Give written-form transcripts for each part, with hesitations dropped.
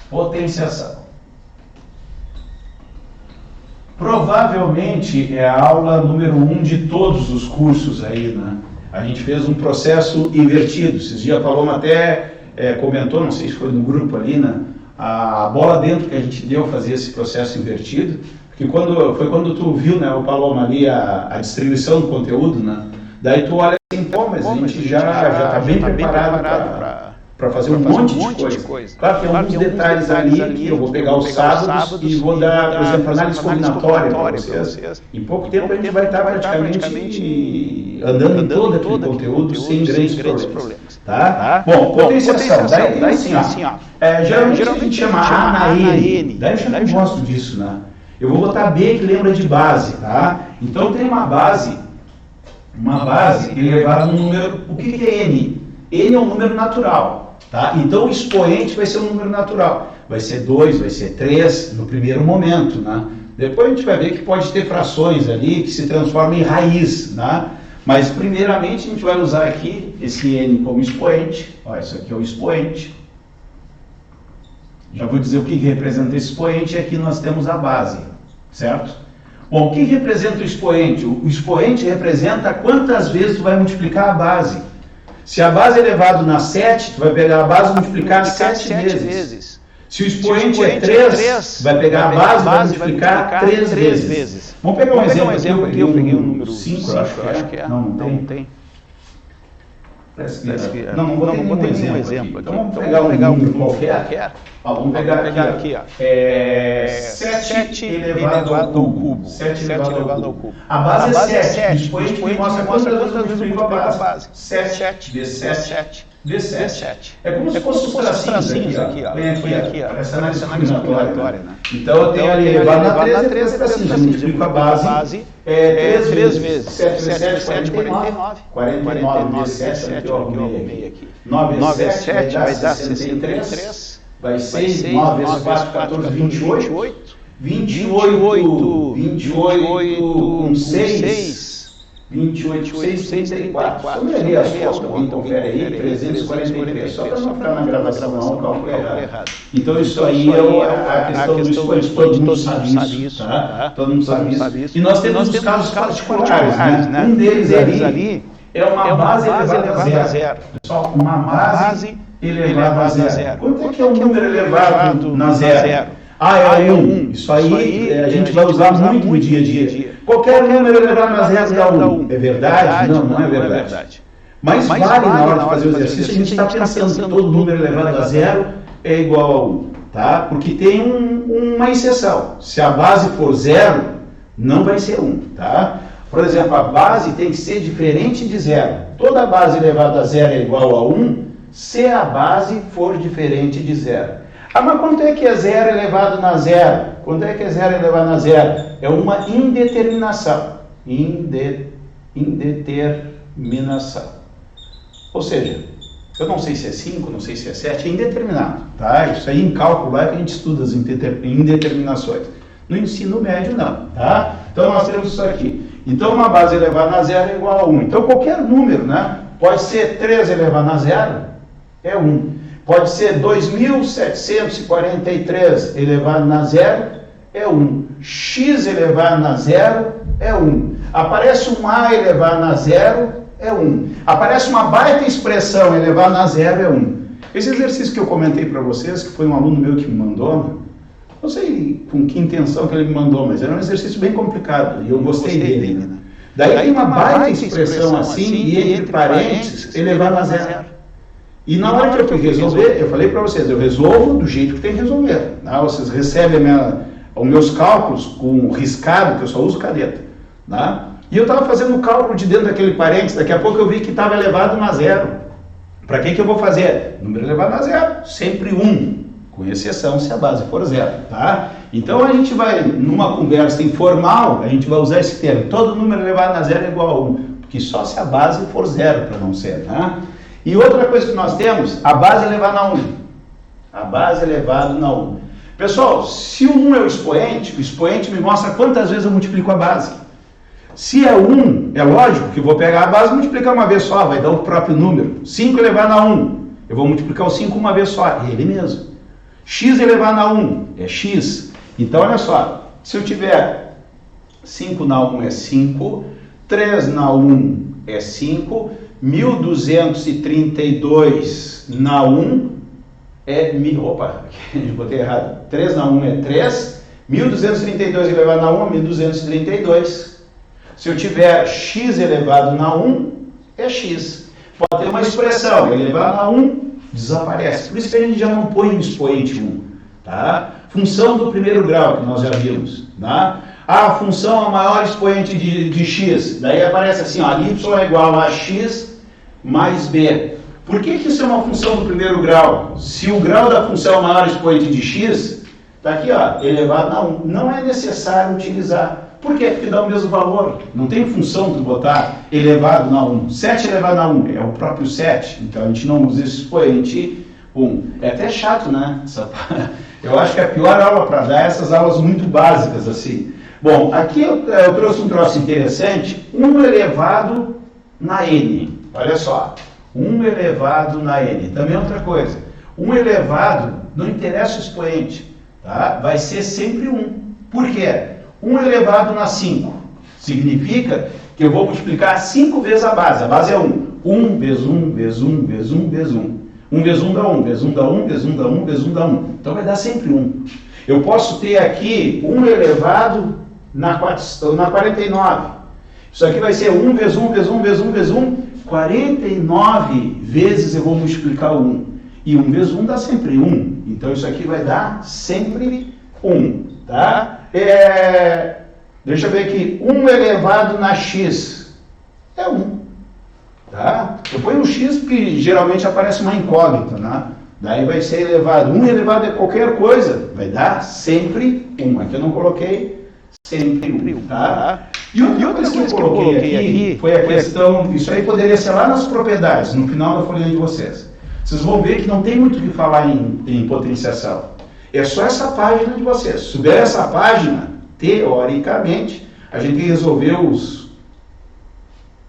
Potenciação. Provavelmente é a aula número 1 de todos os cursos aí, né? A gente fez um processo invertido. Esses dias a Paloma até comentou, não sei se foi no grupo ali, né? A bola dentro que a gente deu fazer esse processo invertido, porque foi quando tu viu, né, o Paloma ali, a distribuição do conteúdo, né? Daí tu olha assim, pô, mas a gente já está bem preparado para fazer um monte de coisa. Claro, tem alguns detalhes ali que eu vou pegar os sábados e vou dar, por exemplo, análise combinatória para vocês. Em pouco tempo a gente vai estar praticamente andando em todo aquele conteúdo sem grandes problemas. Tá? Bom, potenciação. Daí tem assim, ó. Geralmente a gente chama A na N. Daí eu já não gosto disso, né? Eu vou botar B que lembra de base, tá? Então tem uma base elevada a um número. O que é N? N é um número natural. Tá? Então o expoente vai ser um número natural, vai ser 2, vai ser 3 no primeiro momento, né? Depois a gente vai ver que pode ter frações ali que se transformam em raiz, né? Mas primeiramente a gente vai usar aqui esse N como expoente. Ó, isso aqui é o expoente. Já vou dizer o que representa esse expoente, e aqui nós temos a base, certo? Bom, o que representa o expoente? O expoente representa quantas vezes tu vai multiplicar a base. Se a base é elevado na 7, tu vai pegar a base e multiplicar 7 vezes. Se o expoente é 3, vai pegar a base e vai multiplicar 3 vezes. Vamos pegar um exemplo aqui, eu peguei o número 5, acho que é. Não tem. Não vou ter nenhum exemplo aqui. Então vamos pegar um número qualquer. Vamos pegar aqui, ó. 7 elevado ao cubo. 7 elevado ao cubo. A base é 7. O expoente me mostra quantas vezes eu multiplico a base. 7 vezes 7 vezes 7. É como se fosse os tracinhos aqui, ó. Vem aqui, ó. Essa análise combinatória, né? Então eu tenho ali elevado na 13 tracinhos. Eu multiplico a base 3 vezes. 7 vezes 7, 49. 49 vezes 7, aqui eu arrumei aqui. 9 vezes 7 vai dar 63. Vai 6, 9 vezes 4, 14, 28. 28 com 6. 28 com 6, 34. Some ali as fotos, alguém confere aí, 343. Só para não ficar na gravação, não, o cálculo é errado. Então isso aí é a questão do expoente, todo mundo sabe isso, tá? Todo mundo sabe isso. E nós temos os casos particulares, né? Um deles ali é uma base elevada a zero. Pessoal, uma base elevado a zero. Quanto é que é um número elevado na zero? É 1. Isso aí a gente vai usar muito no dia a dia. Qualquer número elevado na zero dá 1. É verdade? Não é verdade. Mas vale na hora de fazer o exercício, a gente está pensando que todo número elevado a zero é igual a 1. Tá? Porque tem uma exceção. Se a base for 0, não vai ser 1. Tá? Por exemplo, a base tem que ser diferente de 0. Toda base elevada a 0 é igual a 1, se a base for diferente de 0. Mas quanto é que é 0 elevado na 0? Quanto é que é 0 elevado na 0? É uma indeterminação. Indeterminação. Ou seja, eu não sei se é 5, não sei se é 7, é indeterminado. Tá? Isso aí em cálculo é que a gente estuda as indeterminações. No ensino médio não. Tá? Então nós temos isso aqui. Então uma base elevada a 0 é igual a 1. Então qualquer número, né? Pode ser 3 elevado a 0, é 1. Pode ser 2.743 elevado a 0, é 1. X elevado a 0 é 1. Aparece um A elevado a 0, é 1. Aparece uma baita expressão elevado a 0, é 1. Esse exercício que eu comentei para vocês, que foi um aluno meu que me mandou, não sei com que intenção que ele me mandou, mas era um exercício bem complicado e eu gostei dele. Né? Daí tem uma baita expressão assim, e entre parênteses, elevado a 0. E na hora que eu fui resolver, eu falei para vocês, eu resolvo do jeito que tem que resolver. Né? Vocês recebem os meus cálculos com riscado, que eu só uso caneta. Né? E eu estava fazendo o cálculo de dentro daquele parênteses, daqui a pouco eu vi que estava elevado na 0. Para que eu vou fazer? Número elevado a 0, sempre 1, com exceção se a base for 0. Tá? Então a gente vai, numa conversa informal, a gente vai usar esse termo, todo número elevado a 0 é igual a 1, porque só se a base for 0 para não ser. Né? E outra coisa que nós temos, a base elevada a 1. A base elevada a 1. Pessoal, se o 1 é o expoente me mostra quantas vezes eu multiplico a base. Se é 1, é lógico que eu vou pegar a base e multiplicar uma vez só, vai dar o próprio número. 5 elevado a 1, eu vou multiplicar o 5 uma vez só, ele mesmo. x elevado a 1 é x. Então, olha só, se eu tiver 5 na 1 é 5, 3 na 1 é 5, 1232 na 1 é... Opa, botei errado. 3 na 1 é 3, 1232 elevado na 1 é 1232. Se eu tiver x elevado na 1, é x. Pode ter uma expressão, elevado a 1, desaparece. Por isso que a gente já não põe o expoente 1. Tá? Função do primeiro grau, que nós já vimos. Tá? A função é o maior expoente de x. Daí aparece assim, ó, y é igual a x mais b. Por que isso é uma função do primeiro grau? Se o grau da função é o maior expoente de x, está aqui, ó, elevado a 1. Não é necessário utilizar. Por quê? Porque dá o mesmo valor. Não tem função de botar elevado na 1. 7 elevado a 1 é o próprio 7. Então a gente não usa esse expoente 1. É até chato, né? Eu acho que é a pior aula para dar essas aulas muito básicas assim. Bom, aqui eu trouxe um troço interessante. 1 elevado na n. Olha só. 1 elevado na n. Também é outra coisa. 1 elevado, não interessa o expoente. Tá? Vai ser sempre 1. Por quê? 1 elevado na 5 significa que eu vou multiplicar 5 vezes a base. A base é 1. 1 vezes 1, vezes 1, vezes 1, vezes 1. 1 vezes 1 dá 1, vezes 1 dá 1, vezes 1 dá 1, vezes 1 dá 1. Então vai dar sempre 1. Eu posso ter aqui 1 elevado na 49. Isso aqui vai ser 1 vezes 1, vezes 1, vezes 1, vezes 1. 49 vezes eu vou multiplicar o 1. E 1 vezes 1 dá sempre 1. Então isso aqui vai dar sempre 1. Tá? Deixa eu ver aqui, 1 elevado na x é 1, tá? Eu ponho um x porque geralmente aparece uma incógnita, né? Daí vai ser elevado, 1 elevado a qualquer coisa, vai dar sempre 1, aqui eu não coloquei sempre 1, tá? E outra coisa que eu coloquei aqui foi a questão, isso aí poderia ser lá nas propriedades, no final da folhinha de vocês. Vocês vão ver que não tem muito o que falar em potenciação. É só essa página de vocês. Se souber essa página, teoricamente, a gente resolveu os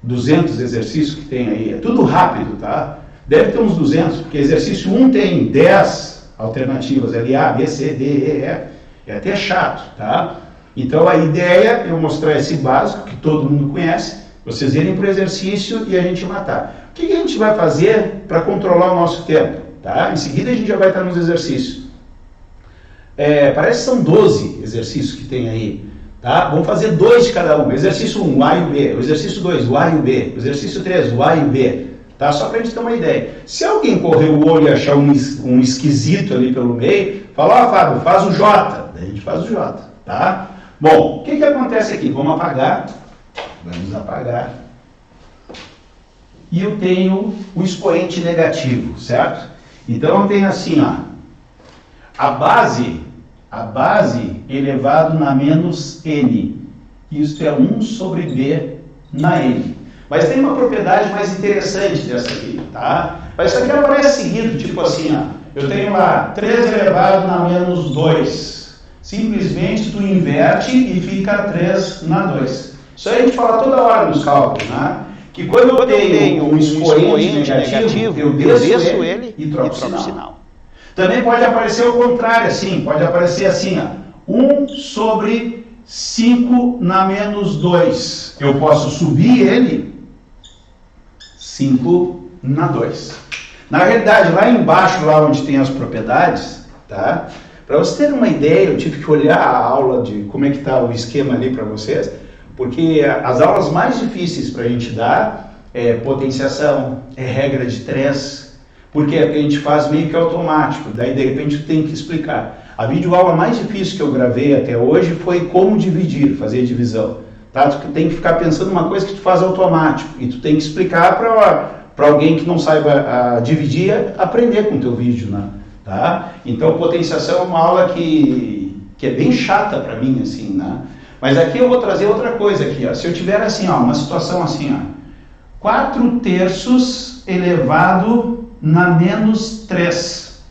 200 exercícios que tem aí. É tudo rápido, tá? Deve ter uns 200, porque exercício 1 tem 10 alternativas ali, A, B, C, D, E, F. É até chato, tá? Então a ideia é eu mostrar esse básico, que todo mundo conhece, vocês irem para o exercício e a gente matar. O que a gente vai fazer para controlar o nosso tempo? Tá? Em seguida a gente já vai estar nos exercícios. Parece que são 12 exercícios que tem aí, tá? Vamos fazer 2 de cada um. Exercício 1, o A e o B. O exercício 2, o A e o B. O exercício 3, o A e o B. Tá? Só para a gente ter uma ideia. Se alguém correr o olho e achar um esquisito ali pelo meio, fala, ó, Fábio, faz o J. Daí a gente faz o J, tá? Bom, o que acontece aqui? Vamos apagar. Vamos apagar. E eu tenho o expoente negativo, certo? Então eu tenho assim, ó. A base elevado na menos n. Isso é 1 sobre b na n. Mas tem uma propriedade mais interessante dessa aqui, tá? Mas isso aqui aparece seguido, tipo assim, ó. Eu tenho lá 3 elevado na menos 2. Simplesmente tu inverte e fica 3 na 2. Isso aí a gente fala toda hora nos cálculos, né? Que quando eu tenho um expoente negativo, eu desço ele e troco o sinal. Também pode aparecer o contrário, assim, pode aparecer assim, ó, 1 sobre 5 na menos 2. Eu posso subir ele 5 na 2. Na realidade, lá embaixo, lá onde tem as propriedades, tá? Para vocês terem uma ideia, eu tive que olhar a aula de como é que está o esquema ali para vocês, porque as aulas mais difíceis para a gente dar é potenciação, é regra de 3, porque a gente faz meio que automático, daí de repente tem que explicar. A videoaula mais difícil que eu gravei até hoje foi como dividir, fazer divisão. Tá? Tu tem que ficar pensando uma coisa que tu faz automático, e tu tem que explicar para alguém que não saiba dividir, aprender com o teu vídeo, né? Tá? Então potenciação é uma aula que é bem chata para mim, assim, né? Mas aqui eu vou trazer outra coisa aqui, ó. Se eu tiver assim, ó, uma situação assim, ó, 4/3 elevado na menos 3.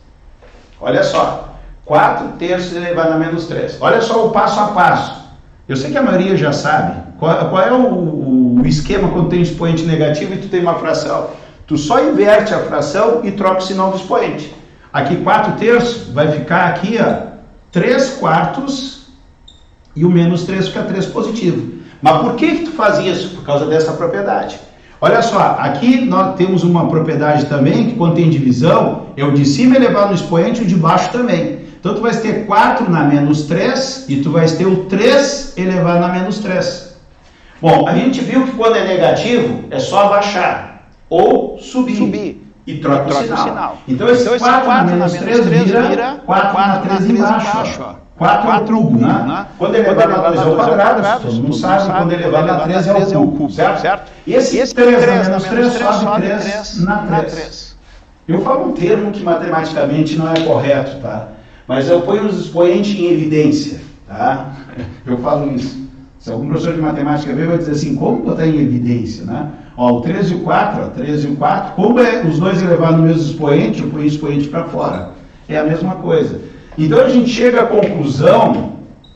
Olha só, 4/3 elevado a menos 3. Olha só o passo a passo. Eu sei que a maioria já sabe. Qual é o esquema quando tem expoente negativo e tu tem uma fração? Tu só inverte a fração e troca o sinal do expoente. Aqui 4/3 vai ficar aqui, ó, 3/4 e o menos 3 fica 3 positivo. Mas por que tu faz isso? Por causa dessa propriedade. Olha só, aqui nós temos uma propriedade também que quando tem divisão, é o de cima elevado no expoente e o de baixo também. Então tu vais ter 4 na menos 3 e tu vais ter o 3 elevado na menos 3. Bom, a gente viu que quando é negativo é só abaixar ou subir. E troca o sinal. Então esse 4 na menos 3 vira 4 na 3 embaixo. 4 cubo, né? Quando ele elevado na 2 ao quadrado, todo mundo sabe, quando ele elevado na 3 é o cubo, certo? E esse 3 na menos 3 sobe 3 na 3. Eu falo um termo que matematicamente não é correto, tá? Mas eu ponho os expoentes em evidência, tá? Eu falo isso. Se algum professor de matemática ver, vai dizer assim, como botar em evidência, né? Ó, o 3 e o 4, ó, 3 e o 4, como é os dois elevados no mesmo expoente, eu ponho o expoente para fora. É a mesma coisa. Então a gente chega à conclusão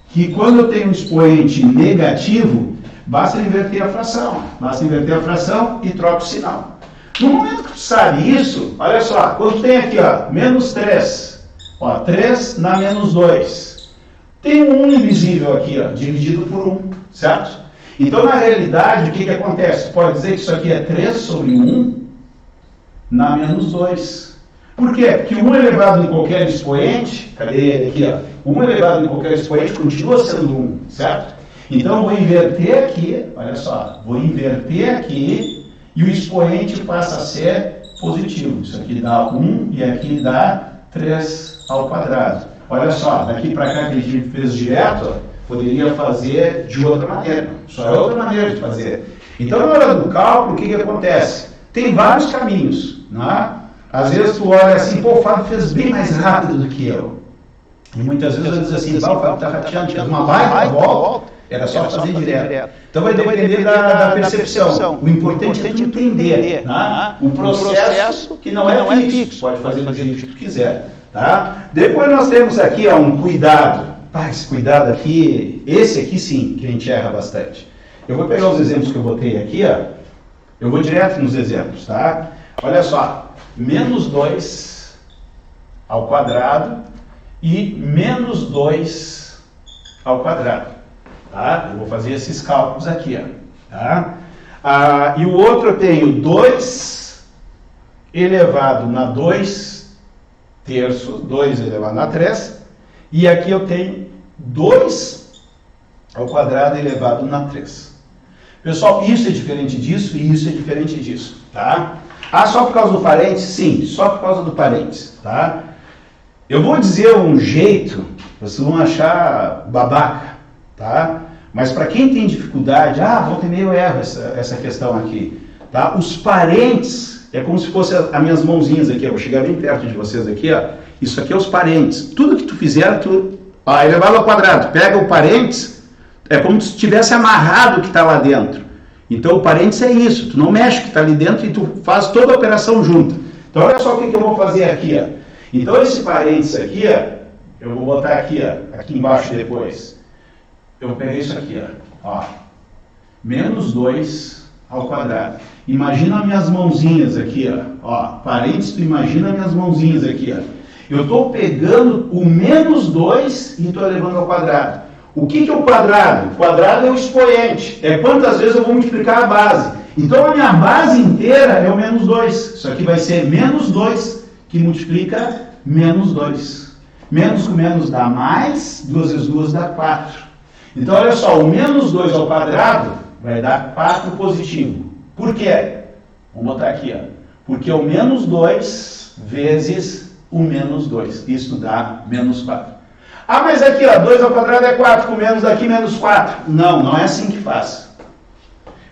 que quando eu tenho um expoente negativo, basta inverter a fração. Basta inverter a fração e troca o sinal. No momento que tu sabe isso, olha só, quando tem aqui, ó, menos 3, ó, 3 na menos 2. Tem um 1 invisível aqui, ó, dividido por 1, certo? Então, na realidade, o que acontece? Pode dizer que isso aqui é 3 sobre 1 na menos 2. Por quê? Porque 1 elevado em qualquer expoente, cadê ele aqui, ó? 1 elevado em qualquer expoente continua sendo 1, certo? Então, vou inverter aqui, olha só, vou inverter aqui e o expoente passa a ser positivo. Isso aqui dá 1 e aqui dá 3 ao quadrado. Olha só, daqui para cá que a gente fez direto, ó, poderia fazer de outra maneira. Só é outra maneira de fazer. Então, na hora do cálculo, o que acontece? Tem vários caminhos, né? Às vezes tu olha assim, pô, o Fábio fez bem mais rápido do que eu. E muitas vezes eu digo assim, o Fábio está rateando, fez uma baita volta, era só fazer direto. Então vai depender da percepção. O importante é tu entender, né? O processo que não é fixo, pode fazer do jeito que tu quiser. Tá? Depois nós temos aqui, ó, um cuidado. Esse cuidado aqui, esse aqui sim, que a gente erra bastante. Eu vou pegar os exemplos que eu botei aqui, ó. Eu vou direto nos exemplos, tá? Olha só, menos 2 ao quadrado e menos 2 ao quadrado, tá? Eu vou fazer esses cálculos aqui, ó, tá? E o outro eu tenho 2 elevado na 2 terços, 2 elevado a 3, e aqui eu tenho 2 ao quadrado elevado na 3. Pessoal, isso é diferente disso e isso é diferente disso, tá? Só por causa do parênteses? Sim, só por causa do parênteses, tá? Eu vou dizer um jeito, vocês vão achar babaca, tá? Mas para quem tem dificuldade, volta e meia eu erro essa questão aqui, tá? Os parênteses é como se fossem as minhas mãozinhas aqui, eu vou chegar bem perto de vocês aqui, ó. Isso aqui é os parênteses. Tudo que tu fizer, elevado ao quadrado, pega o parênteses, é como se tivesse amarrado o que está lá dentro. Então o parênteses é isso, tu não mexe o que está ali dentro e tu faz toda a operação junto. Então olha só o que eu vou fazer aqui, ó. Então esse parênteses aqui, ó, eu vou botar aqui, ó, aqui embaixo depois. Eu vou pegar isso aqui, ó, menos 2 ao quadrado. Imagina as minhas mãozinhas aqui, ó, parênteses, tu imagina as minhas mãozinhas aqui, ó. Eu estou pegando o menos 2 e estou elevando ao quadrado. O que é o quadrado? O quadrado é o expoente, é quantas vezes eu vou multiplicar a base. Então a minha base inteira é o menos 2. Isso aqui vai ser menos 2, que multiplica menos 2. Menos com menos dá mais, 2 vezes 2 dá 4. Então olha só, o menos 2 ao quadrado vai dar 4 positivo. Por quê? Vamos botar aqui, ó. Porque o menos 2 vezes o menos 2. Isso dá menos 4. Mas aqui, ó, 2 ao quadrado é 4, com menos daqui, menos 4. Não é assim que faz.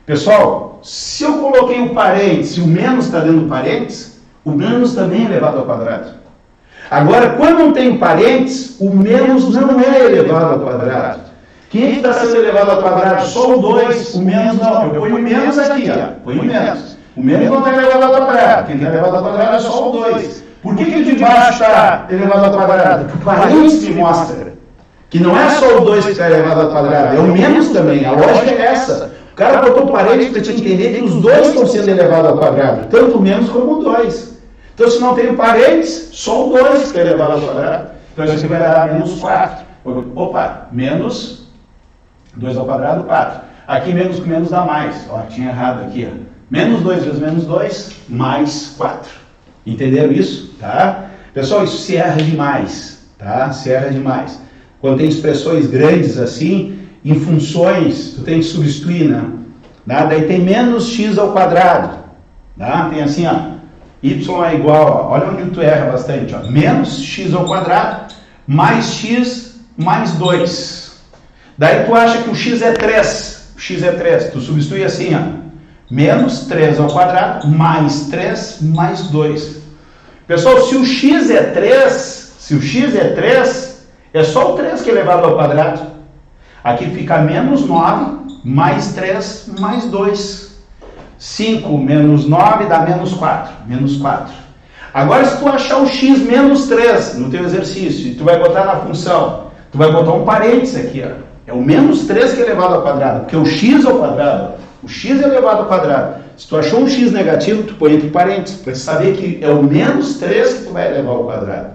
Pessoal, se eu coloquei o parênteses, se o menos está dentro do parênteses, o menos também é elevado ao quadrado. Agora, quando não tem parênteses, o menos não é elevado ao quadrado. Quem está sendo elevado ao quadrado? Só o 2, o menos não. Eu ponho menos aqui, ó. Ponho menos. O menos não está elevado ao quadrado. Quem está elevado ao quadrado é só o 2. Por que o de baixo está elevado ao quadrado? Porque o parênteses me mostra que não é só o 2 que está elevado ao quadrado, é o menos também. A lógica é essa. O cara botou o parênteses para te entender que os dois estão sendo elevados ao quadrado, tanto o menos como o 2. Então, se não tem parênteses, só o 2 que é elevado ao quadrado. Então, isso aqui vai dar menos 4. Opa, menos 2 ao quadrado, 4. Aqui menos com menos dá mais. Ó, tinha errado aqui, ó. Menos 2 vezes menos 2, mais 4. Entenderam isso? Tá? Pessoal, isso se erra demais, tá? Se erra demais. Quando tem expressões grandes assim, em funções, tu tem que substituir, né? Daí tem menos x ao quadrado. Tá? Tem assim, ó, y é igual, ó, olha onde tu erra bastante, ó, menos x ao quadrado, mais x, mais 2. Daí tu acha que o x é 3. O x é 3. Tu substitui assim, ó, menos 3 ao quadrado, mais 3, mais 2. Pessoal, se o x é 3, é só o 3 que é elevado ao quadrado. Aqui fica menos 9, mais 3, mais 2. 5 menos 9 dá menos 4. Menos 4. Agora, se tu achar o x menos 3 no teu exercício, tu vai botar na função, tu vai botar um parênteses aqui, ó. É o menos 3 que é elevado ao quadrado, porque o x ao quadrado, o x é elevado ao quadrado. Se tu achou um x negativo, tu põe entre parênteses, para saber que é o menos 3 que tu vai elevar ao quadrado.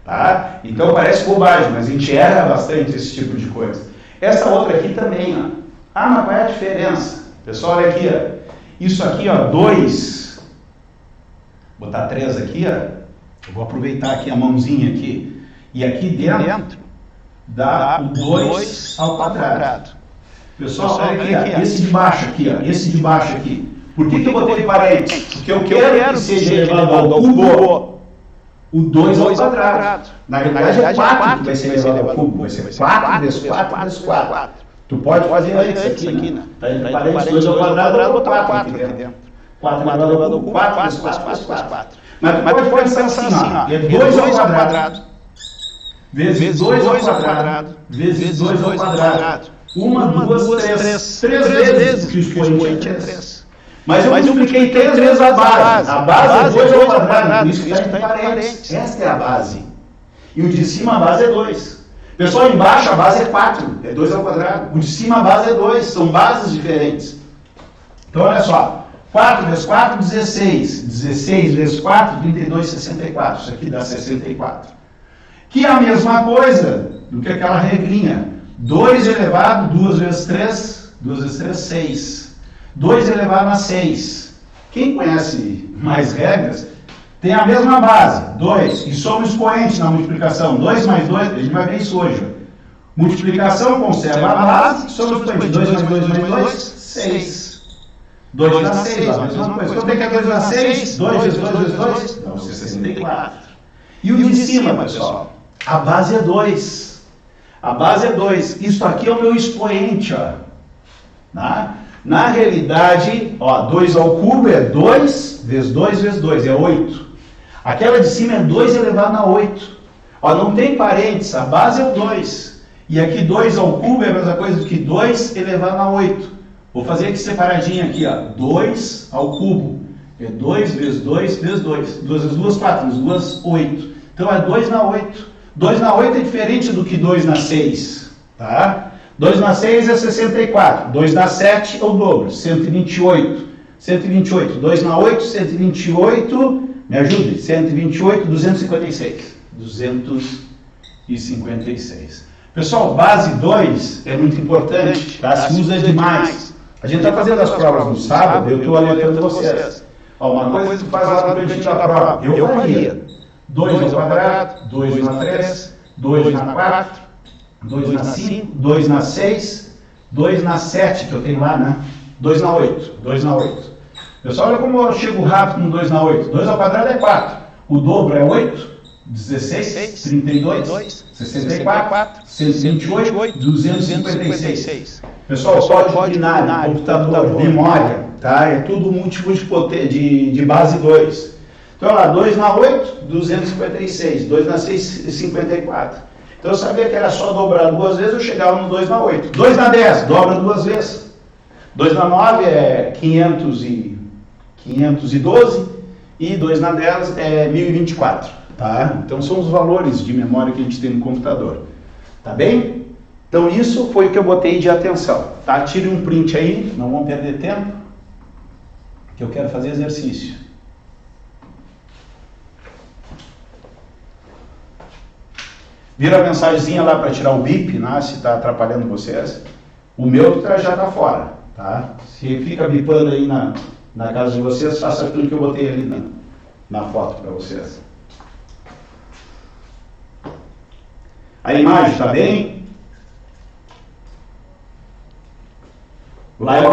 Tá? Então parece bobagem, mas a gente erra bastante esse tipo de coisa. Essa outra aqui também, ó. Ah, mas qual é a diferença? Pessoal, olha aqui, ó. Isso aqui, ó, 2. Vou botar 3 aqui, ó. Eu vou aproveitar aqui a mãozinha aqui. E aqui dentro dá o 2 ao quadrado. Pessoal, olha aqui, ó. Esse de baixo aqui, ó. Esse de baixo aqui. Por que eu botei parênteses? Porque eu quero que seja elevado ao cubo o 2 ao quadrado. Na verdade é 4 que vai ser elevado ao cubo. Vai ser 4 vezes 4 vezes 4. Tu pode fazer antes aqui, né? Tá entre parênteses 2 ao quadrado, eu botar 4 aqui dentro. 4 elevado ao cubo, 4 vezes 4 vezes 4. Mas tu pode pensar assim, ó. É 2 ao quadrado vezes 2 ao quadrado vezes 2 ao quadrado. 1, 2, 3. 3 vezes, porque o expoente é 3. Mas eu multipliquei 3 vezes a base. A base é 2 ao quadrado, isso está em parênteses. Esta é a base. E o de cima a base é 2. Pessoal, embaixo a base é 4, é 2 ao quadrado. O de cima a base é 2, são bases diferentes. Então, olha só. 4 vezes 4, 16. 16 vezes 4, 32, 64. Isso aqui dá 64. Que é a mesma coisa do que aquela regrinha. 2 elevado, 2 vezes 3, 2 vezes 3, 6. 2 elevado a 6. Quem conhece mais regras, tem a mesma base, 2. E soma o expoente na multiplicação. 2 mais 2, a gente vai ver isso hoje. Multiplicação conserva a base, soma o expoente. 2 mais 2 mais 2, 6. 2 dá 6, a mesma coisa. Então tem que 2 dá 6, 2 vezes 2 vezes 2, dá 64. E o de cima, pessoal, a base é 2. A base é 2. Isso aqui é o meu expoente, ó. Na realidade, ó, 2 ao cubo é 2 vezes 2 vezes 2, é 8. Aquela de cima é 2 elevado a 8. Ó, não tem parênteses, a base é o 2. E aqui 2 ao cubo é a mesma coisa do que 2 elevado a 8. Vou fazer aqui separadinho aqui, ó. 2 ao cubo é 2 vezes 2 vezes 2. 2 vezes 2, 4, vezes 2, 8. Então é 2 na 8. 2 na 8 é diferente do que 2 na 6, tá? 2 na 6 é 64. 2 na 7 é o dobro, 128. 128. 2 na 8, 128. Me ajude. 128, 256. 256. Pessoal, base 2 é muito importante, tá? Se usa demais. A gente está fazendo as provas no sábado, eu estou alertando vocês. Ó, uma coisa que tu faz lá no cantinho da prova, eu faria 2 ao quadrado, 2 na 3, 2 na 4, 2 na 5, 2 na 6, 2 na 7, que eu tenho lá, né? 2 na 8, 2 na 8. Pessoal, olha como eu chego rápido no 2 na 8. 2 ao quadrado é 4. O dobro é 8, 16, 32, 64, 128, 256. Pessoal, código binário, computador, memória, tá? É tudo múltiplo de base 2. Então, lá, 2 na 8, 256. 2 na 6, 54. Então, eu sabia que era só dobrar 2 vezes, eu chegava no 2 na 8. 2 na 10, dobra 2 vezes. 2 na 9 é 512. E 2 na 10 é 1024. Tá? Então, são os valores de memória que a gente tem no computador. Tá bem? Então, isso foi o que eu botei de atenção. Tá? Tire um print aí, não vamos perder tempo, que eu quero fazer exercício. Vira a mensagenzinha lá para tirar o bip, né, se está atrapalhando vocês. O meu já está fora, tá? Se fica bipando aí na casa de vocês, faça aquilo que eu botei ali na foto para vocês. A imagem está bem? Lá eu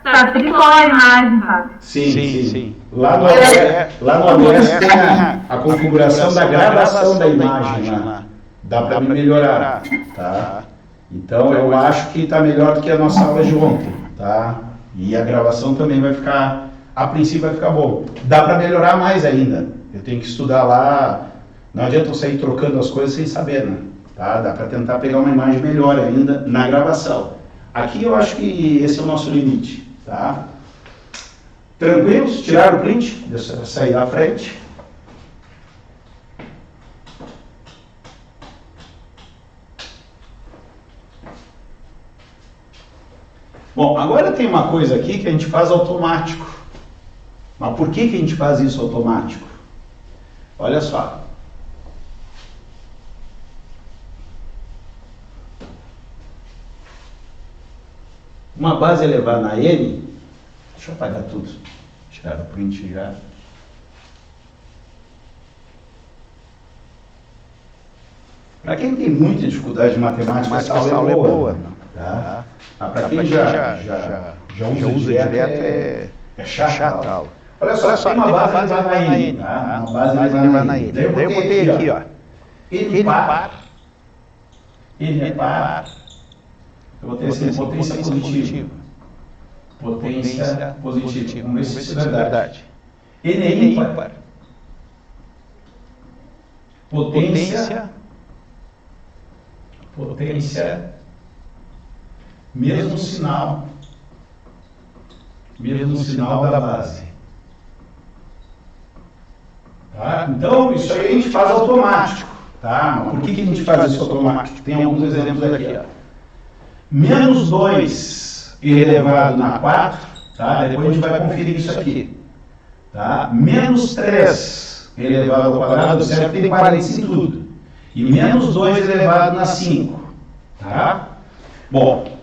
Está tricou a imagem, Fábio. Sim. Lá no OBS tem a configuração da gravação da imagem lá. Dá para melhorar, tá? Então eu acho que está melhor do que a nossa aula de ontem, tá? E a gravação também vai ficar, a princípio vai ficar bom. Dá para melhorar mais ainda. Eu tenho que estudar lá. Não adianta eu sair trocando as coisas sem saber, né? Tá? Dá para tentar pegar uma imagem melhor ainda na gravação. Aqui eu acho que esse é o nosso limite, tá? Tranquilos? Tiraram o print? Deixa eu sair da frente. Bom, agora tem uma coisa aqui que a gente faz automático. Mas por que a gente faz isso automático? Olha só. Uma base elevada na N, deixa eu apagar tudo, tirar o print já. Para quem tem muita dificuldade de matemática, essa aula é boa. Tá? Para quem já usa direto, é chata a aula. Olha só, tem uma base elevada na N, tá? Uma base elevada na N. Daí eu botei aqui, ó, N par, eu botei assim, potência positiva. Potência positiva. Vamos ver se isso é verdade. N é ímpar. Potência mesmo sinal da base. Tá? Então, isso aí a gente faz automático. Tá? Mas por que a gente faz isso automático? Tem alguns exemplos aqui, ó. Menos 2 elevado na 4, tá? Depois a gente vai conferir isso aqui. Tá? Menos 3 elevado ao quadrado, certo? Tem parênteses em tudo. E menos 2 elevado na 5. Tá? Bom,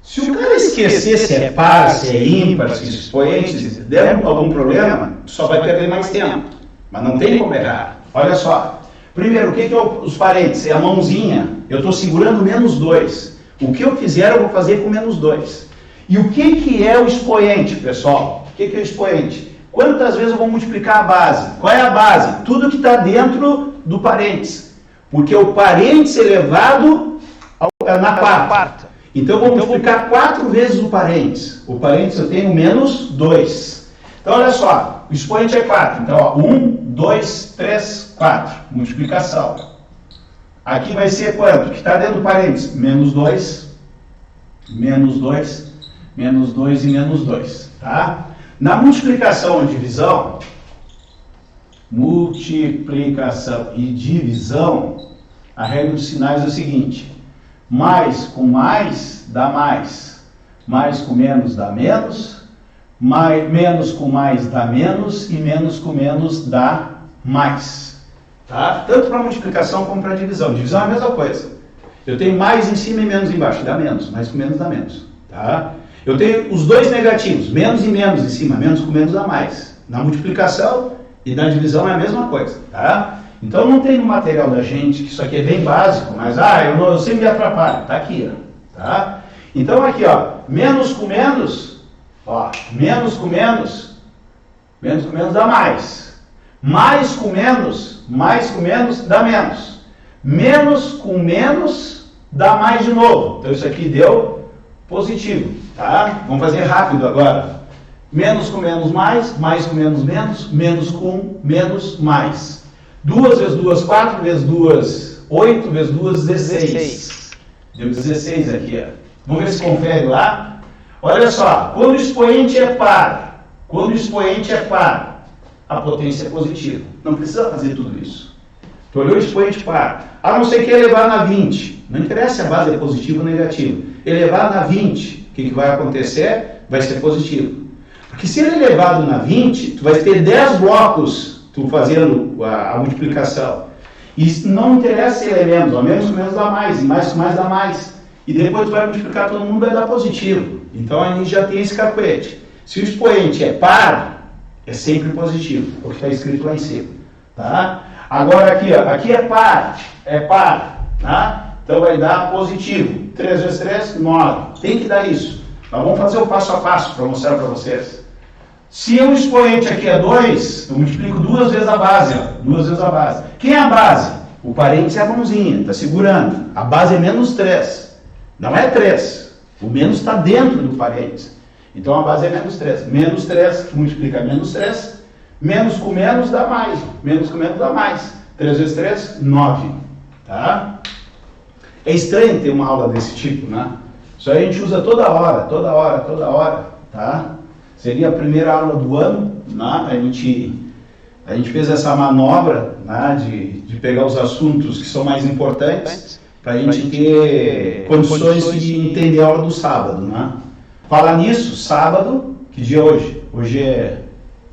se o cara esquecer se é par, se é ímpar, se os expoentes der algum problema, só vai perder mais tempo. Mas não tem como errar. Olha só. Primeiro, o que é os parênteses? É a mãozinha. Eu estou segurando menos 2. O que eu fizer, eu vou fazer com menos 2. E o que é o expoente, pessoal? O que é o expoente? Quantas vezes eu vou multiplicar a base? Qual é a base? Tudo que está dentro do parênteses. Porque o parênteses elevado na quarta. Então eu vou multiplicar 4 vezes o parênteses. O parênteses eu tenho menos 2. Então olha só, o expoente é 4. Então ó, 1, 2, 3, 4. Multiplicação. Aqui vai ser quanto? Que está dentro do parênteses? Menos 2, menos 2, menos 2 e menos 2. Tá? Na multiplicação e divisão, e divisão, a regra dos sinais é o seguinte: mais com mais dá mais, mais com menos dá menos, menos com mais dá menos e menos com menos dá mais. Tá? Tanto para multiplicação como para divisão. Divisão é a mesma coisa. Eu tenho mais em cima e menos embaixo, dá menos. Mais com menos dá menos. Tá? Eu tenho os dois negativos, menos e menos em cima, menos com menos dá mais. Na multiplicação e na divisão é a mesma coisa. Tá? Então não tem no material da gente, que isso aqui é bem básico, mas eu sempre me atrapalho. Tá aqui, ó. Tá? Então aqui, ó, menos com menos, ó, menos com menos dá mais. Mais com menos dá menos. Menos com menos dá mais de novo. Então isso aqui deu positivo, tá? Vamos fazer rápido agora. Menos com menos mais com menos menos com menos mais. 2 vezes 2, 4 vezes 2, 8 vezes 2, 16. Deu 16 aqui, ó. Vamos ver se confere lá. Olha só, quando o expoente é par, a potência é positiva. Não precisa fazer tudo isso. Tu olhou o expoente par. A não ser que elevar na 20. Não interessa se a base é positiva ou negativa. Elevar na 20, o que vai acontecer? Vai ser positivo. Porque se ele é elevado na 20, tu vai ter 10 blocos tu fazendo a multiplicação. E não interessa se ele é menos, ó, menos com menos dá mais, e mais com mais dá mais. E depois tu vai multiplicar todo mundo, vai dar positivo. Então a gente já tem esse cacuete. Se o expoente é par, é sempre positivo, o que está escrito lá em cima. Tá? Agora aqui, ó, aqui é par, tá? Então vai dar positivo. 3 vezes 3, 9. Tem que dar isso. Nós vamos fazer o passo a passo para mostrar para vocês. Se o expoente aqui é 2, eu multiplico 2 vezes a base, ó, 2 vezes a base. Quem é a base? O parênteses é a mãozinha, está segurando. A base é menos 3. Não é 3. O menos está dentro do parênteses. Então a base é menos 3. Menos 3, que multiplica menos 3. Menos com menos dá mais. Menos com menos dá mais. 3 vezes 3, 9. Tá? É estranho ter uma aula desse tipo, né? Isso aí a gente usa toda hora. Tá? Seria a primeira aula do ano, né? A gente fez essa manobra, né, de pegar os assuntos que são mais importantes para a gente ter condições de entender a aula do sábado. Né? Falar nisso, sábado, que dia é hoje? Hoje é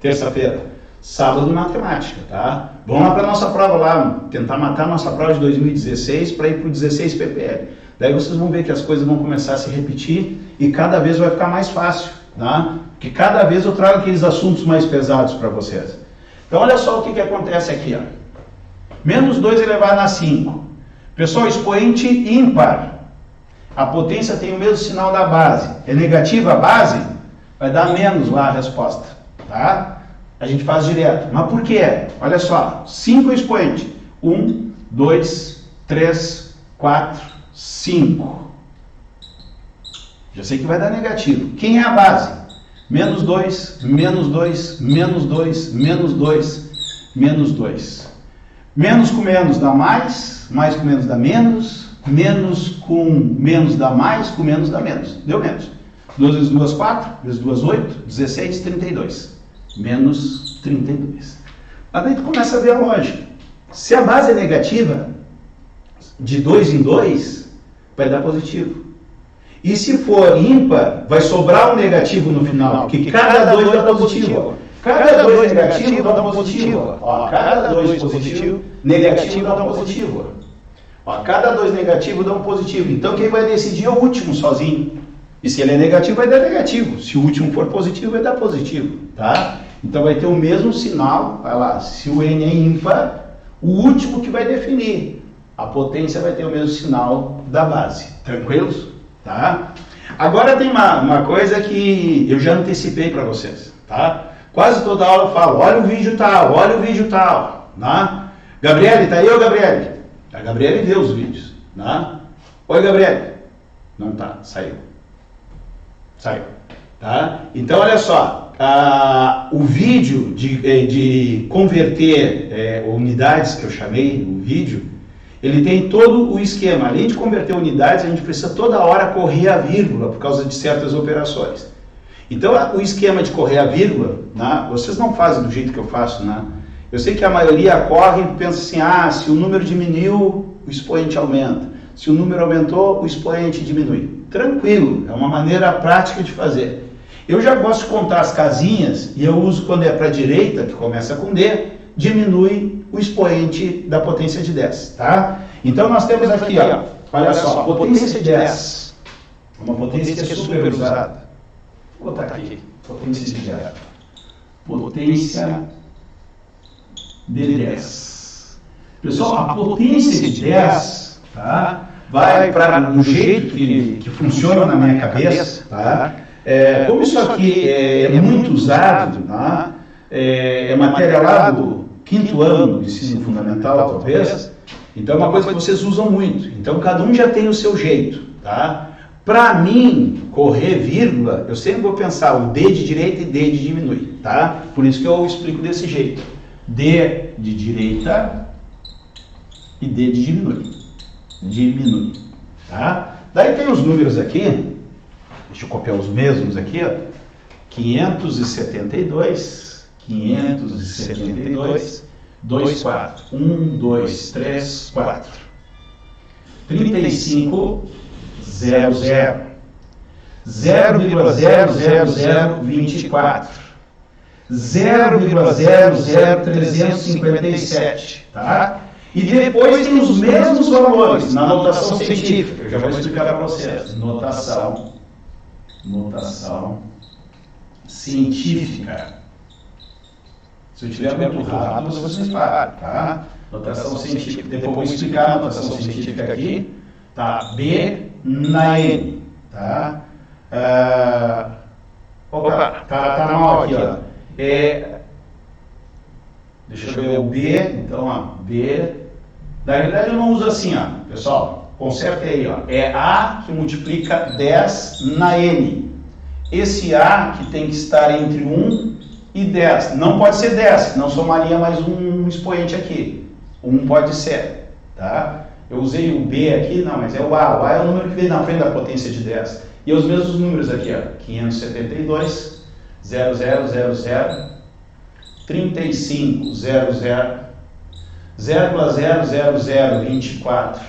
terça-feira. Sábado de matemática, tá? Vamos lá para a nossa prova lá, tentar matar a nossa prova de 2016 para ir para o 16 PPL. Daí vocês vão ver que as coisas vão começar a se repetir e cada vez vai ficar mais fácil, tá? Porque cada vez eu trago aqueles assuntos mais pesados para vocês. Então olha só o que acontece aqui, ó. Menos 2 elevado a 5. Pessoal, expoente ímpar. A potência tem o mesmo sinal da base. É negativa a base? Vai dar menos lá a resposta, tá? A gente faz direto. Mas por quê? Olha só, 5 é o expoente. 1, 2, 3, 4, 5. Já sei que vai dar negativo. Quem é a base? Menos 2, menos 2, menos 2, menos 2, menos 2. Menos com menos dá mais com menos dá menos com menos dá mais, com menos dá menos. Deu menos. 2 vezes 2, 4, vezes 2, 8, 16, 32. Menos 32. Mas daí tu começa a ver a lógica. Se a base é negativa, de 2 em 2, vai dar positivo. E se for ímpar, vai sobrar um negativo no final, porque cada 2 dá positivo. Cada 2 negativo dá um positivo. Ó, cada 2 positivo, negativo dá um positivo. Ó, cada 2 negativo dá um positivo. Então quem vai decidir é o último sozinho. E se ele é negativo, vai dar negativo. Se o último for positivo, vai dar positivo, tá? Então vai ter o mesmo sinal, vai lá, se o N é ímpar, o último que vai definir. A potência vai ter o mesmo sinal da base. Tranquilos? Tá? Agora tem uma coisa que eu já antecipei para vocês, tá? Quase toda aula eu falo, olha o vídeo tal, tá? Gabriele, tá aí ou Gabriele? A Gabriele vê os vídeos, tá? Oi, Gabriele. Não tá, saiu, tá? Então, olha só, o vídeo de converter unidades, que eu chamei o vídeo, ele tem todo o esquema. Além de converter unidades, a gente precisa toda hora correr a vírgula por causa de certas operações. Então, o esquema de correr a vírgula, né, vocês não fazem do jeito que eu faço, né? Eu sei que a maioria corre e pensa assim, se o número diminuiu, o expoente aumenta. Se o número aumentou, o expoente diminui. Tranquilo, é uma maneira prática de fazer. Eu já gosto de contar as casinhas e eu uso quando é para a direita, que começa com D, diminui o expoente da potência de 10, tá? Então nós temos aqui, ó, olha só, potência de 10. Uma potência que é super usada. Vou botar aqui, potência de 10. Potência de 10. Pessoal, a potência de 10, tá? Vai para um jeito que funciona na minha cabeça, tá? Como isso aqui é muito usado, tá? É matéria lá do 5º ano do ensino fundamental, talvez. Então é uma coisa que vocês usam muito. Então cada um já tem o seu jeito, tá? Para mim, correr vírgula, eu sempre vou pensar o D de direita e D de diminui, tá? Por isso que eu explico desse jeito. D de direita e D de diminui, tá? Daí tem os números aqui, deixa eu copiar os mesmos aqui, ó. 572, 2, 4. 1, 2, 3, 4. 35, 0, 0. 0,00024. 0,00357, tá? E depois tem os mesmos valores na notação científica. Eu já vou explicar para vocês. Notação científica. Se eu estiver muito rápido, vocês param, tá? Notação científica. Depois eu vou explicar a notação científica aqui. Tá? B na N. Tá? Opa, tá mal aqui, ó. Deixa eu ver o B. Então, ó, B. Na realidade, eu não uso assim, ó. Pessoal, conserte aí, ó. É A que multiplica 10 na N. Esse A que tem que estar entre 1 e 10. Não pode ser 10, não somaria mais um expoente aqui. 1 pode ser, tá? Eu usei o B aqui, não, mas é o A. O A é o número que vem na frente da potência de 10. E os mesmos números aqui, ó. 572, 0000, 3500, 0,00024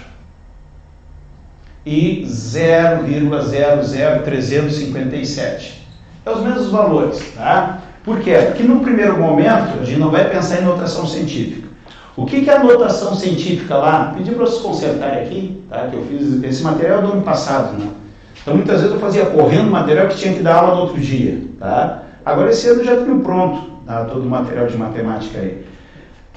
e 0,00357. É os mesmos valores, tá? Por quê? Porque no primeiro momento a gente não vai pensar em notação científica. O que é a notação científica lá? Pedi para vocês consertarem aqui, tá? Que eu fiz esse material do ano passado, né? Então muitas vezes eu fazia correndo material que tinha que dar aula no outro dia, tá? Agora esse ano já tenho pronto, tá? Todo o material de matemática aí.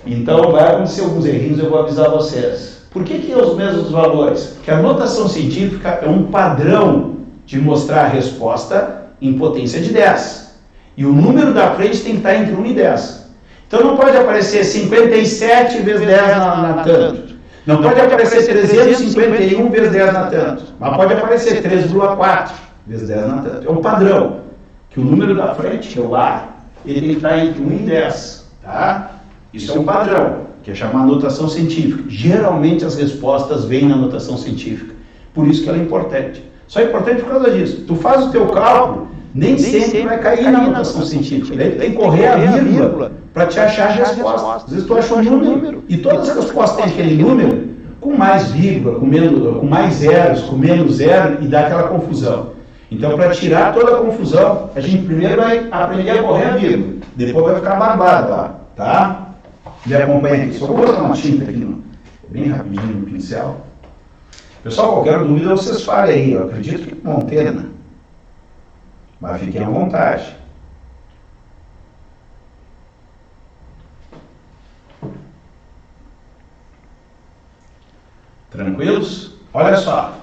Então vai acontecer alguns errinhos, eu vou avisar vocês. Por que é os mesmos valores? Porque a notação científica é um padrão de mostrar a resposta em potência de 10. E o número da frente tem que estar entre 1 e 10. Então não pode aparecer 57 vezes 10 na tanto. Não pode aparecer 351 vezes 10 na tanto. Mas pode aparecer 3,4 vezes 10 na tanto. É um padrão. Que o número da frente, que é o A, ele tem que estar entre 1 e 10. Tá? Isso é um padrão, que é chamado notação científica. Geralmente as respostas vêm na notação científica. Por isso que ela é importante. Só é importante por causa disso. Tu faz o teu cálculo, nem sempre vai cair na notação científica. Daí tem que correr a vírgula para te achar a resposta. Às vezes tu acha um número e todas as respostas têm aquele número com mais vírgula, com mais zeros, com menos zero e dá aquela confusão. Então, para tirar toda a confusão, a gente primeiro vai aprender a correr a vírgula. Depois vai ficar barbado lá, tá? Me acompanha aqui. Só vou botar uma tinta aqui, bem rapidinho no pincel. Pessoal, qualquer dúvida vocês falem aí. Eu acredito que vão ter, né? Mas fiquem à vontade. Tranquilos? Olha só.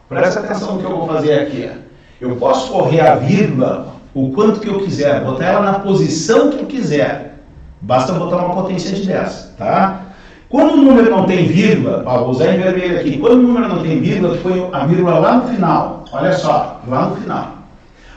Presta atenção no que eu vou fazer aqui. Eu posso correr a vírgula o quanto que eu quiser, botar ela na posição que eu quiser. Basta botar uma potência de 10, tá? Quando o número não tem vírgula, ó, vou usar em vermelho aqui. Quando o número não tem vírgula, tu põe a vírgula lá no final. Olha só, lá no final.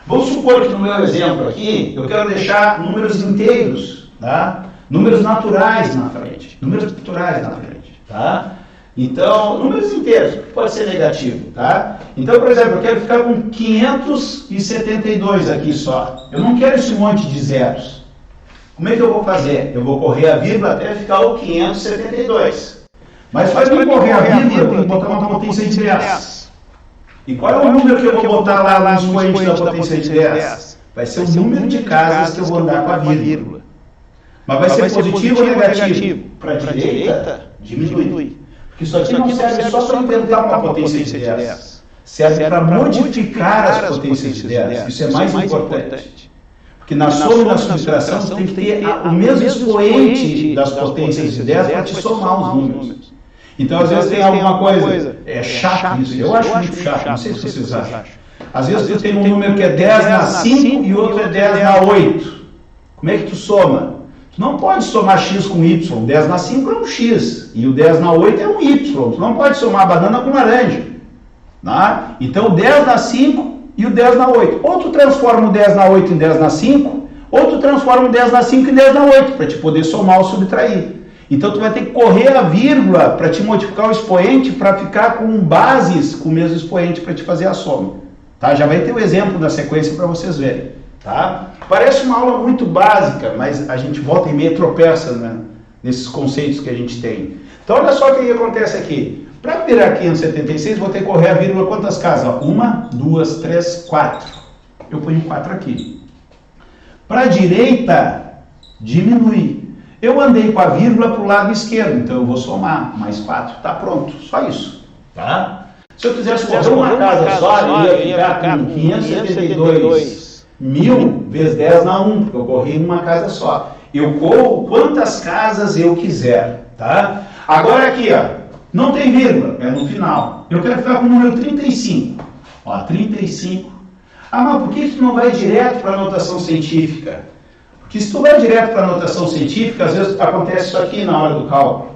Vamos supor que no meu exemplo aqui, eu quero deixar números inteiros, tá? Números naturais na frente. Números naturais na frente, tá? Então, números inteiros, pode ser negativo, tá? Então, por exemplo, eu quero ficar com 572 aqui só. Eu não quero esse monte de zeros. Como é que eu vou fazer? Eu vou correr a vírgula até ficar o 572. Mas para mim correr a vírgula, eu tenho que botar uma potência de 10. E qual é o número que eu vou botar lá no expoente da potência de 10? Vai ser o número de casas que eu vou andar com a vírgula. Mas vai ser positivo ou negativo? Para a direita, diminui. Porque isso aqui não serve só para inventar uma potência de 10. Serve para modificar as potências de 10. Isso é mais importante. Porque na soma e na subtração você tem que ter o mesmo expoente das potências de 10 para te somar os números. Então, às vezes tem alguma coisa, é chato isso, eu acho muito chato, não sei se vocês acham. Às vezes tu tem um número que é 10 na 5 e outro é 10 na 8. Como é que tu soma? Tu não pode somar x com y, 10 na 5 é um x, e o 10 na 8 é um y. Tu não pode somar banana com laranja. Tá? Então, 10 na 5 e o 10 na 8. Ou tu transforma o 10 na 8 em 10 na 5, ou tu transforma o 10 na 5 em 10 na 8, para te poder somar ou subtrair. Então, tu vai ter que correr a vírgula para te modificar o expoente para ficar com bases com o mesmo expoente para te fazer a soma. Tá? Já vai ter o exemplo da sequência para vocês verem. Tá? Parece uma aula muito básica, mas a gente volta e meia tropeça, né, nesses conceitos que a gente tem. Então, olha só o que acontece aqui. Para virar 576, vou ter que correr a vírgula quantas casas? 1, 2, 3, 4. Eu ponho 4 aqui. Para a direita, diminui. Eu andei com a vírgula para o lado esquerdo, então eu vou somar, mais 4, está pronto, só isso, tá? Se eu quisesse correr uma casa só, eu ia ficar com 572 mil vezes 10 na 1, porque eu corri uma casa só. Eu corro quantas casas eu quiser, tá? Agora aqui, ó, não tem vírgula, é no final. Eu quero ficar com o número 35, ó, 35. Ah, mas por que tu não vai direto para a notação científica? Porque se tu vai direto para a notação científica, às vezes acontece isso aqui na hora do cálculo.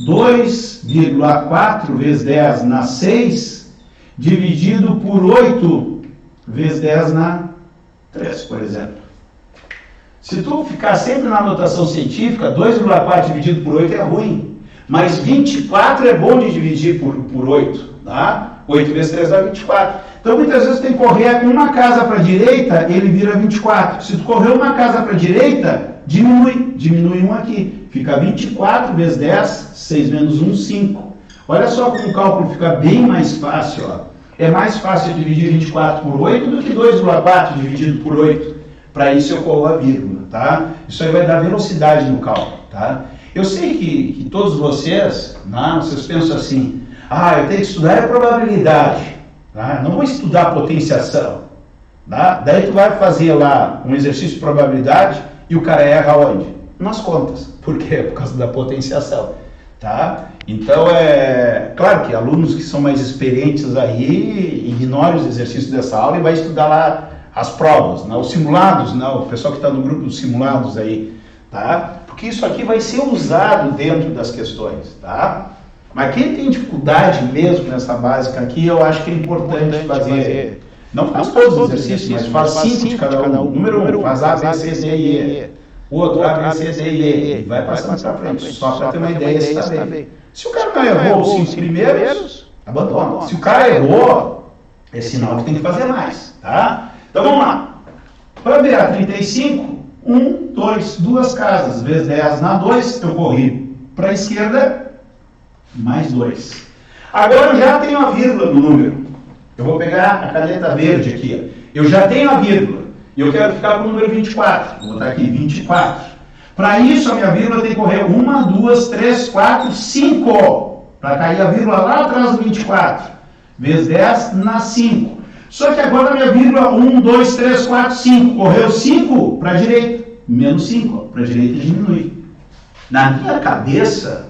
2,4 vezes 10 na 6, dividido por 8 vezes 10 na 3, por exemplo. Se tu ficar sempre na notação científica, 2,4 dividido por 8 é ruim. Mas 24 é bom de dividir por 8, tá? 8 vezes 3 dá 24. Então, muitas vezes, tem que correr uma casa para a direita, ele vira 24. Se tu correr uma casa para a direita, diminui um aqui. Fica 24 vezes 10, 6 menos 1, 5. Olha só como o cálculo fica bem mais fácil, ó. É mais fácil dividir 24 por 8 do que 2,4 dividido por 8. Para isso eu colo a vírgula, tá? Isso aí vai dar velocidade no cálculo, tá? Eu sei que todos vocês pensam assim, eu tenho que estudar a probabilidade, tá? Não vou estudar a potenciação, tá? Daí tu vai fazer lá um exercício de probabilidade e o cara erra onde? Nas contas. Por quê? Por causa da potenciação, tá? Então, claro que alunos que são mais experientes aí ignoram os exercícios dessa aula e vai estudar lá as provas, os simulados, o pessoal que está no grupo dos simulados aí, tá? Porque isso aqui vai ser usado dentro das questões, tá? Mas quem tem dificuldade mesmo nessa básica aqui, eu acho que é importante fazer. Não faz todos os exercícios, mas faz 5 de cada um. Número 1, faz A, B, C, D e E. O outro A, B, C, D e E. E vai passando para frente, só para ter uma ideia se está bem. Se o cara não errou os 5 primeiros, abandona. Se o cara errou, é sinal que tem que fazer mais, tá? Então vamos lá. Para virar 35, 1, 2, 2 casas, vezes 10 na 2, eu corri para a esquerda, mais 2. Agora eu já tenho a vírgula no número. Eu vou pegar a caneta verde aqui. Eu já tenho a vírgula. E eu quero ficar com o número 24. Vou botar aqui 24. Para isso, a minha vírgula tem que correr 1, 2, 3, 4, 5. Para cair a vírgula lá atrás do 24. Vezes 10 na 5. Só que agora a minha vírgula 1, 2, 3, 4, 5. Correu 5 para a direita. Menos 5. Para a direita diminui. Na minha cabeça,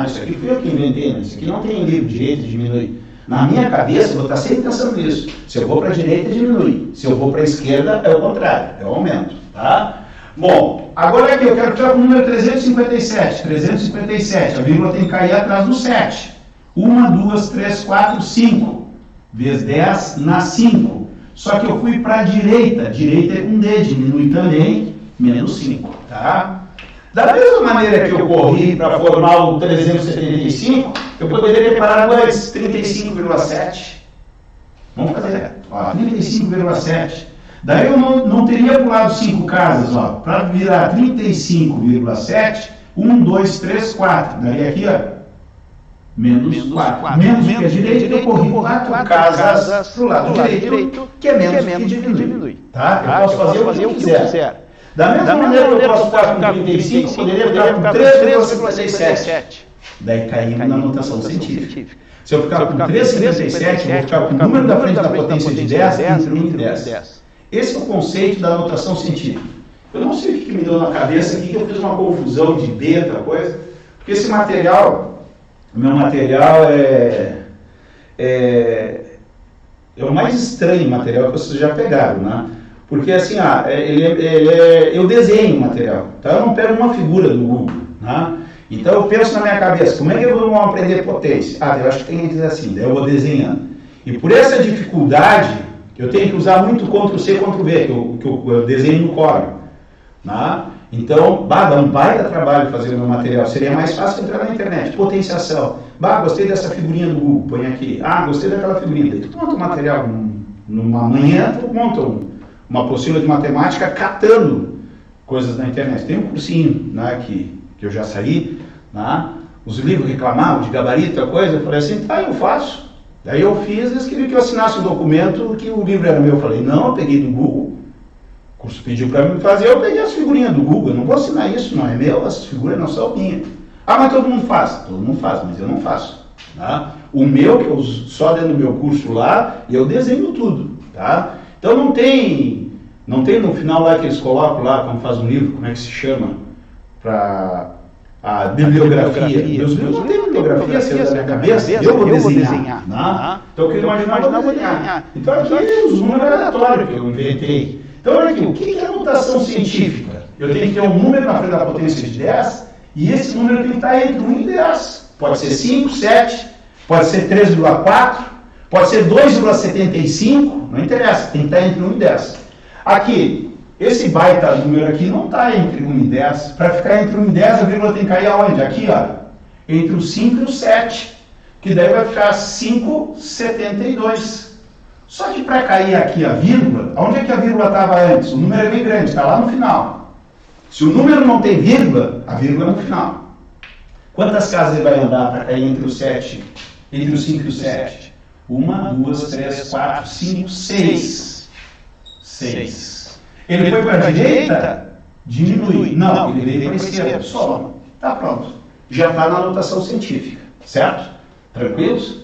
isso aqui fui eu que inventei, isso aqui não tem livro, direita diminui. Na minha cabeça, eu vou estar sempre pensando nisso. Se eu vou para a direita, diminui. Se eu vou para a esquerda, é o contrário, é o aumento, tá? Bom, agora aqui eu quero ficar com o número 357. 357, a vírgula tem que cair atrás do 7. 1, 2, 3, 4, 5. Vezes 10 na 5. Só que eu fui para a direita. Direita é com D, diminui também, menos 5, tá? Da mesma maneira que eu corri para formar o 375, eu poderia ter parado antes, 35,7. Vamos fazer, 35,7. Daí eu não teria pulado 5 casas, para virar 35,7, 1, 2, 3, 4. Daí aqui, menos 4. Menos que a direita, eu corri 4 casas para o lado direito, que é menos que diminui. Tá? Eu posso fazer o que eu quiser. Da mesma maneira que eu posso ficar com 35, eu poderia ficar com 3,57. Daí caímos na notação científica. Se eu ficar com 3,57, eu vou ficar com o número da frente da potência de 10 entre 1 e 10. Esse é o conceito da notação científica. Eu não sei o que me deu na cabeça aqui, que eu fiz uma confusão de beta, coisa, porque esse material, o meu material é o mais estranho material que vocês já pegaram, né? Porque assim, eu desenho o material, então eu não pego uma figura do Google, né? Então eu penso na minha cabeça, como é que eu vou aprender potência? Eu acho que tem que dizer assim, daí eu vou desenhando. E por essa dificuldade, eu tenho que usar muito Ctrl+C, Ctrl+V, que eu desenho no Corel, né? Então, dá um baita trabalho fazer o meu material, seria mais fácil entrar na internet, potenciação. Gostei dessa figurinha do Google, põe aqui. Gostei daquela figurinha. Daí tu monta um material, numa manhã tu monta uma apostila de matemática catando coisas na internet. Tem um cursinho, né, que eu já saí, né, os livros reclamavam de gabarito, a coisa, eu falei assim, eu faço. Daí eu fiz, eles queriam que eu assinasse um documento que o livro era meu. Eu falei, não, eu peguei do Google, curso pediu para mim fazer, eu peguei as figurinhas do Google, eu não vou assinar isso, não é meu, as figuras não são minhas. Ah, mas todo mundo faz. Todo mundo faz, mas eu não faço. Tá? O meu, que eu só dentro do meu curso lá, eu desenho tudo. Tá? Então não tem no final lá que eles colocam lá, como faz um livro, como é que se chama? Para a bibliografia. Meus livros não tem bibliografia, assim, da minha cabeça, eu vou desenhar. Tá? Então eu queria imaginar, eu vou desenhar. Então aqui os números aleatórios que eu inventei. Então olha aqui, o que é notação científica? Eu tenho que ter um número na frente da potência de 10, e esse número tem que estar entre 1 e 10. Pode ser 5, 7, pode ser 3,4, pode ser 2,75, não interessa, tem que estar entre 1 e 10. Aqui, esse baita número aqui não está entre 1 e 10. Para ficar entre 1 e 10, a vírgula tem que cair aonde? Aqui, ó, entre o 5 e o 7, que daí vai ficar 5,72. Só que para cair aqui a vírgula, onde é que a vírgula estava antes? O número é bem grande, está lá no final. Se o número não tem vírgula, a vírgula é no final. Quantas casas ele vai andar para cair entre o 7, entre o 5 e o 7? 1, 2, 3, 4, 5, 6. 6. Ele foi para a direita? Diminui. Não, ele veio para a esquerda. Soma. Está pronto. Já está na notação científica. Certo? Tranquilos?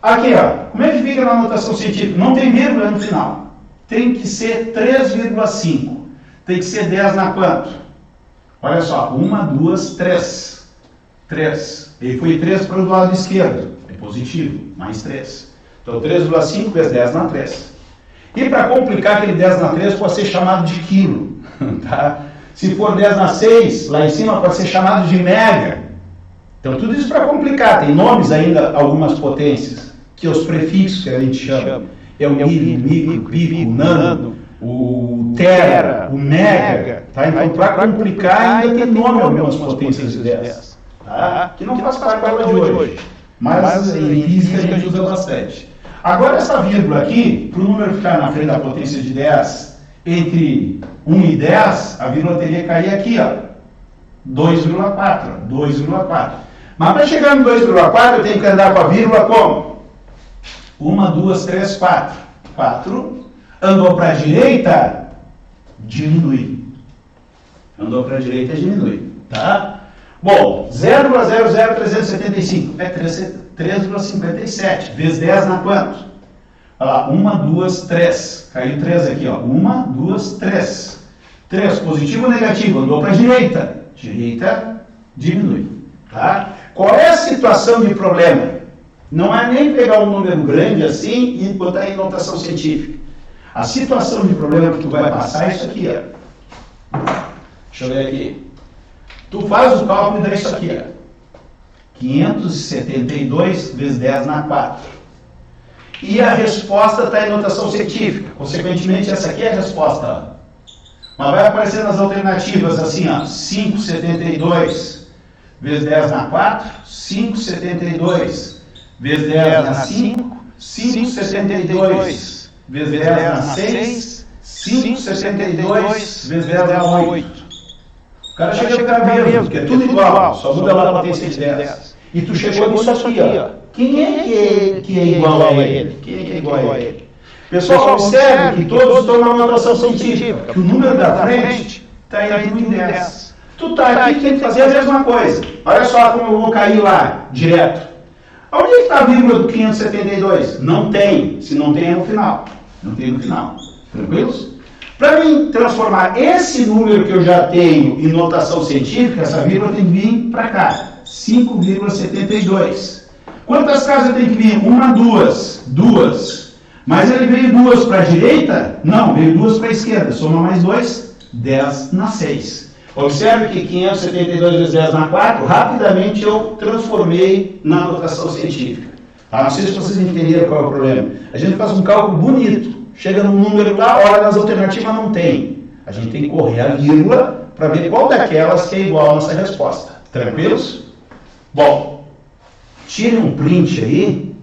Aqui, ó. Como é que fica na notação científica? Não tem vírgula no final. Tem que ser 3,5. Tem que ser 10 na quanto? Olha só. 1, 2, 3. 3. Ele foi 3 para o lado esquerdo. É positivo. Mais 3. Então, 3,5 vezes 10 na 3. E para complicar, aquele 10 na 3 pode ser chamado de quilo. Tá? Se for 10 na 6, lá em cima pode ser chamado de mega. Então, tudo isso para complicar. Tem nomes ainda, algumas potências, que é os prefixos que a gente chama. É o milho, micro, pico, nano, o tera, o mega. Tá? Então, para complicar, ainda tem nome algumas potências de 10. Tá? Que não faz parte da aula de hoje. Mas em física a gente usa bastante. Agora, essa vírgula aqui, para o número ficar na frente da potência de 10, entre 1 e 10, a vírgula teria que cair aqui, ó. 2,4. 2,4. Mas para chegar no 2,4, eu tenho que andar com a vírgula como? 1, 2, 3, 4. 4. Andou para a direita, diminui. Andou para a direita, diminui. Tá? Bom, 0,00375 é 3,57. Vezes 10 na quanto? Olha lá, 1, 2, 3. Caiu 3 aqui, ó. 1, 2, 3. 3, positivo ou negativo? Andou para a direita. Direita, diminui. Tá? Qual é a situação de problema? Não é nem pegar um número grande assim e botar em notação científica. A situação de problema que tu vai passar é isso aqui, ó. Deixa eu ver aqui. Tu faz o cálculo e dá isso aqui, ó. 572 vezes 10 na 4. E a resposta está em notação científica. Consequentemente, essa aqui é a resposta, ó. Mas vai aparecer nas alternativas assim, ó. 572 vezes 10 na 4. 572 vezes 10 na 5. 572 vezes 10 na 6, 5,72 vezes 10 na 8. O cara chega para mesmo, porque é tudo igual, só muda lá a potência de 10. E tu chegou nisso aqui, ó. Quem é que é igual a ele? Quem é que é igual a ele? Pessoal, observe que todos estão na notação científica, que o número da frente está entre 1 e 10. Tu está aqui, tem que fazer a mesma coisa. Olha só como eu vou cair lá, direto. Onde é que está a vírgula do 572? Não tem, se não tem é no final. Não tem no final. Tranquilos? Para mim transformar esse número que eu já tenho em notação científica, essa vírgula tem que vir para cá. 5,72. Quantas casas eu tenho que vir? 1, 2. 2. Mas ele veio 2 para a direita? Não, veio 2 para a esquerda. Soma mais 2, 10 na 6. Observe que 572 vezes 10 na 4, rapidamente eu transformei na notação científica. Não sei se vocês entenderam qual é o problema. A gente faz um cálculo bonito. Chega num número lá, olha, nas alternativas não tem. A gente tem que correr a vírgula para ver qual daquelas que é igual a nossa resposta. Tranquilos? Bom, tire um print aí.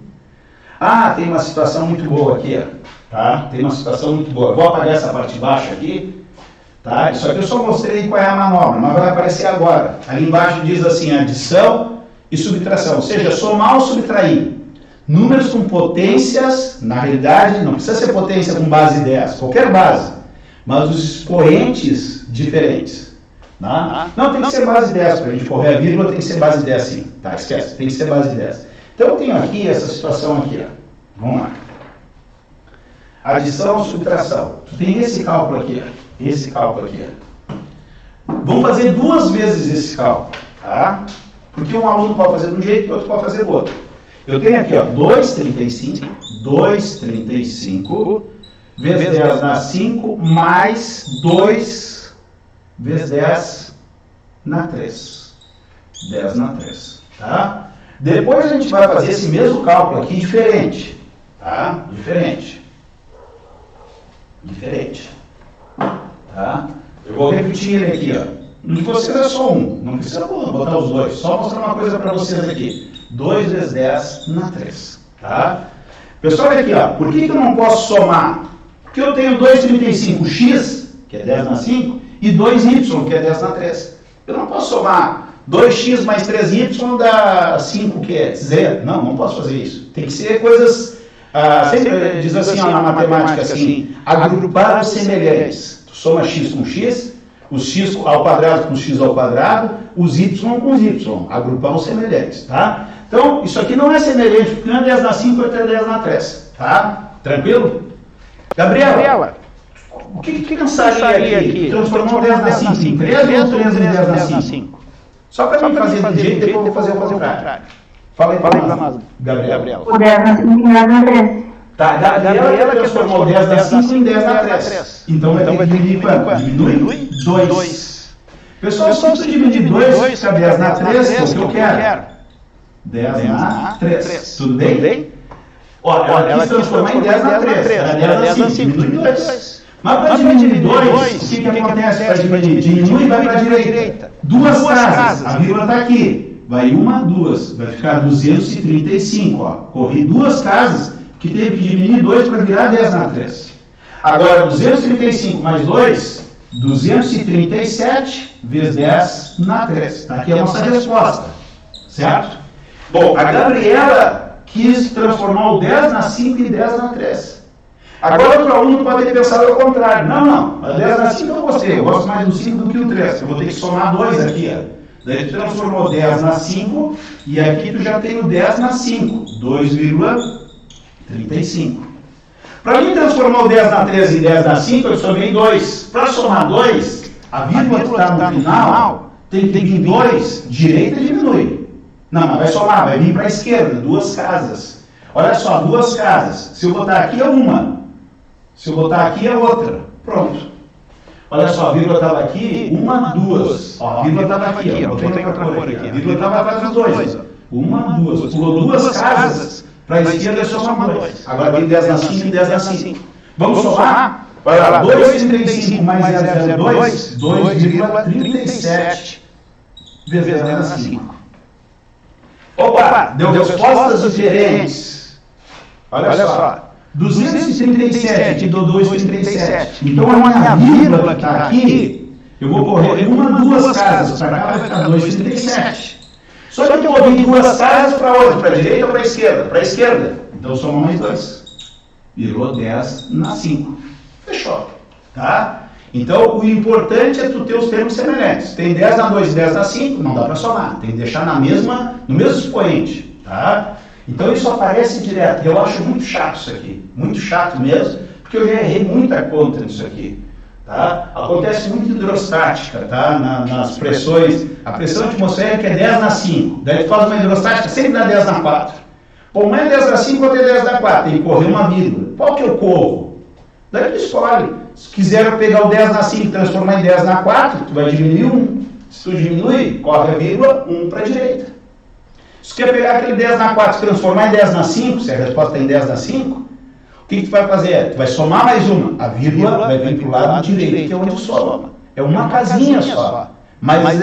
Ah, tem uma situação muito boa aqui, ó. Tá? Tem uma situação muito boa. Vou apagar essa parte de baixo aqui. Tá? Isso aqui eu só mostrei qual é a manobra, mas vai aparecer agora. Ali embaixo diz assim, adição e subtração. Ou seja, somar ou subtrair. Números com potências, na realidade, não precisa ser potência com base 10, qualquer base. mas os expoentes diferentes. Tá? Não, tem que ser base 10, para a gente correr a vírgula tem que ser base 10 sim. Tá, esquece, tem que ser base 10. Então eu tenho aqui essa situação aqui, ó. Vamos lá. Adição ou subtração. Tu tem esse cálculo aqui, ó. Esse cálculo aqui, ó. Vamos fazer 2 vezes esse cálculo, tá? Porque um aluno pode fazer de um jeito e o outro pode fazer do outro. Eu tenho aqui, ó, 2,35 vezes 10 na 5 mais 2 vezes 10 na 3. 10 na 3, tá? Depois a gente vai fazer esse mesmo cálculo aqui diferente, tá? Diferente. Tá? Eu vou repetir ele aqui, ó. De vocês é só um, não precisa botar os dois. Só mostrar uma coisa para vocês aqui. 2 vezes 10 na 3, tá? Pessoal, olha aqui, ó. Por que eu não posso somar? Porque eu tenho 2,35x, que é 10 na 5, e 2y, que é 10 na 3. Eu não posso somar 2x mais 3y dá 5, que é 0. Não, não posso fazer isso. Tem que ser coisas... sempre diz assim, ó, na matemática, assim, agrupados semelhantes. Tu soma x com x, os x ao quadrado com x ao quadrado, os y com os y. Agrupamos semelhantes, tá? Então, isso aqui não é semelhante, porque não é 10 na 5, é 10 na 3, tá? Tranquilo? Gabriela, o que pensaria aqui? Transformar 10 na 5 em 3 ou 3 em 10 na 5? Só para mim fazer do jeito, depois eu vou fazer o contrário. Fala aí para nós, Gabriela. O 10 na 5 em 10 na 3. Tá, Gabriela que transformou 10 na 5 em 10 na 3. Então vai ter que dividir quanto? Diminui 2. Pessoal, se tu dividir 2 fica 10 na 3, é o que eu quero. 10 na 3. Tudo bem? Olha, ela quis transformar em 10 na 3. Era 10 na 5, diminui 2. Mas para diminuir 2, o que acontece para diminuir? Diminui e vai para a direita. 2 casas, a vírgula está aqui. Vai 1, 2, vai ficar 235, ó. Corri 2 casas, que teve que diminuir 2 para virar 10 na 3. Agora, 235 mais 2, 237 vezes 10 na 3. Aqui é a nossa resposta, certo? Bom, a Gabriela quis transformar o 10 na 5 e 10 na 3. Agora outro aluno pode ter pensado ao contrário. Não, a 10 na 5 eu gostei, eu gosto mais do 5 do que o 3. Eu vou ter que somar 2 aqui, ó. Daí tu transformou 10 na 5 e aqui tu já tem o 10 na 5, 2,35. Para mim transformar o 10 na 3 e 10 na 5, eu somei 2. Para somar 2, a vírgula que está no final tem que vir 2, direita diminui. Não, mas vai somar, vai vir para a esquerda, 2 casas. Olha só, 2 casas. Se eu botar aqui é uma, se eu botar aqui é outra. Pronto. Olha só, a vírgula estava aqui, 1, 2. Ó, a vírgula estava aqui, ó. Botei outra cor aqui. A vírgula estava atrás dos 2. 1, 2. Pulou 2 casas. Para a esquerda é só somar 2. Agora vem 10 na 5 e 10 na 5. Vamos somar? Olha lá, 2,35 mais 0,02, 2,37 vezes 10 na 5. Opa, deu respostas diferentes. Olha só. 237 e 2,37. Então a minha vírgula que está aqui, eu vou correr 1, 2 casas. Para cá vai ficar 2,37. Só que eu vou vir 2 casas para onde? Para a direita ou para a esquerda? Para a esquerda. Então soma mais 2. Virou 10 na 5. Fechou. Tá? Então o importante é tu ter os termos semelhantes. Tem 10 na 2 e 10 na 5, não dá para somar. Tem que deixar no mesmo expoente. Tá? Então isso aparece direto. Eu acho muito chato isso aqui. Muito chato mesmo, porque eu já errei muita conta nisso aqui. Tá? Acontece muito hidrostática, tá? Nas pressões. A pressão atmosférica é 10 na 5. Daí tu faz uma hidrostática, sempre dá 10 na 4. Pô, uma é 10 na 5, outra é 10 na 4. Tem que correr uma vírgula. Qual que eu corro? Daí tu escolhe. Se quiser eu pegar o 10 na 5 e transformar em 10 na 4, tu vai diminuir 1. Se tu diminui, corre a vírgula, 1 para a direita. Se tu quer pegar aquele 10 na 4 e transformar em 10 na 5, se a resposta tem 10 na 5, o que tu vai fazer? Tu vai somar mais uma. A vírgula vai vir para o lado direito, que é onde soma. É uma casinha só. Mas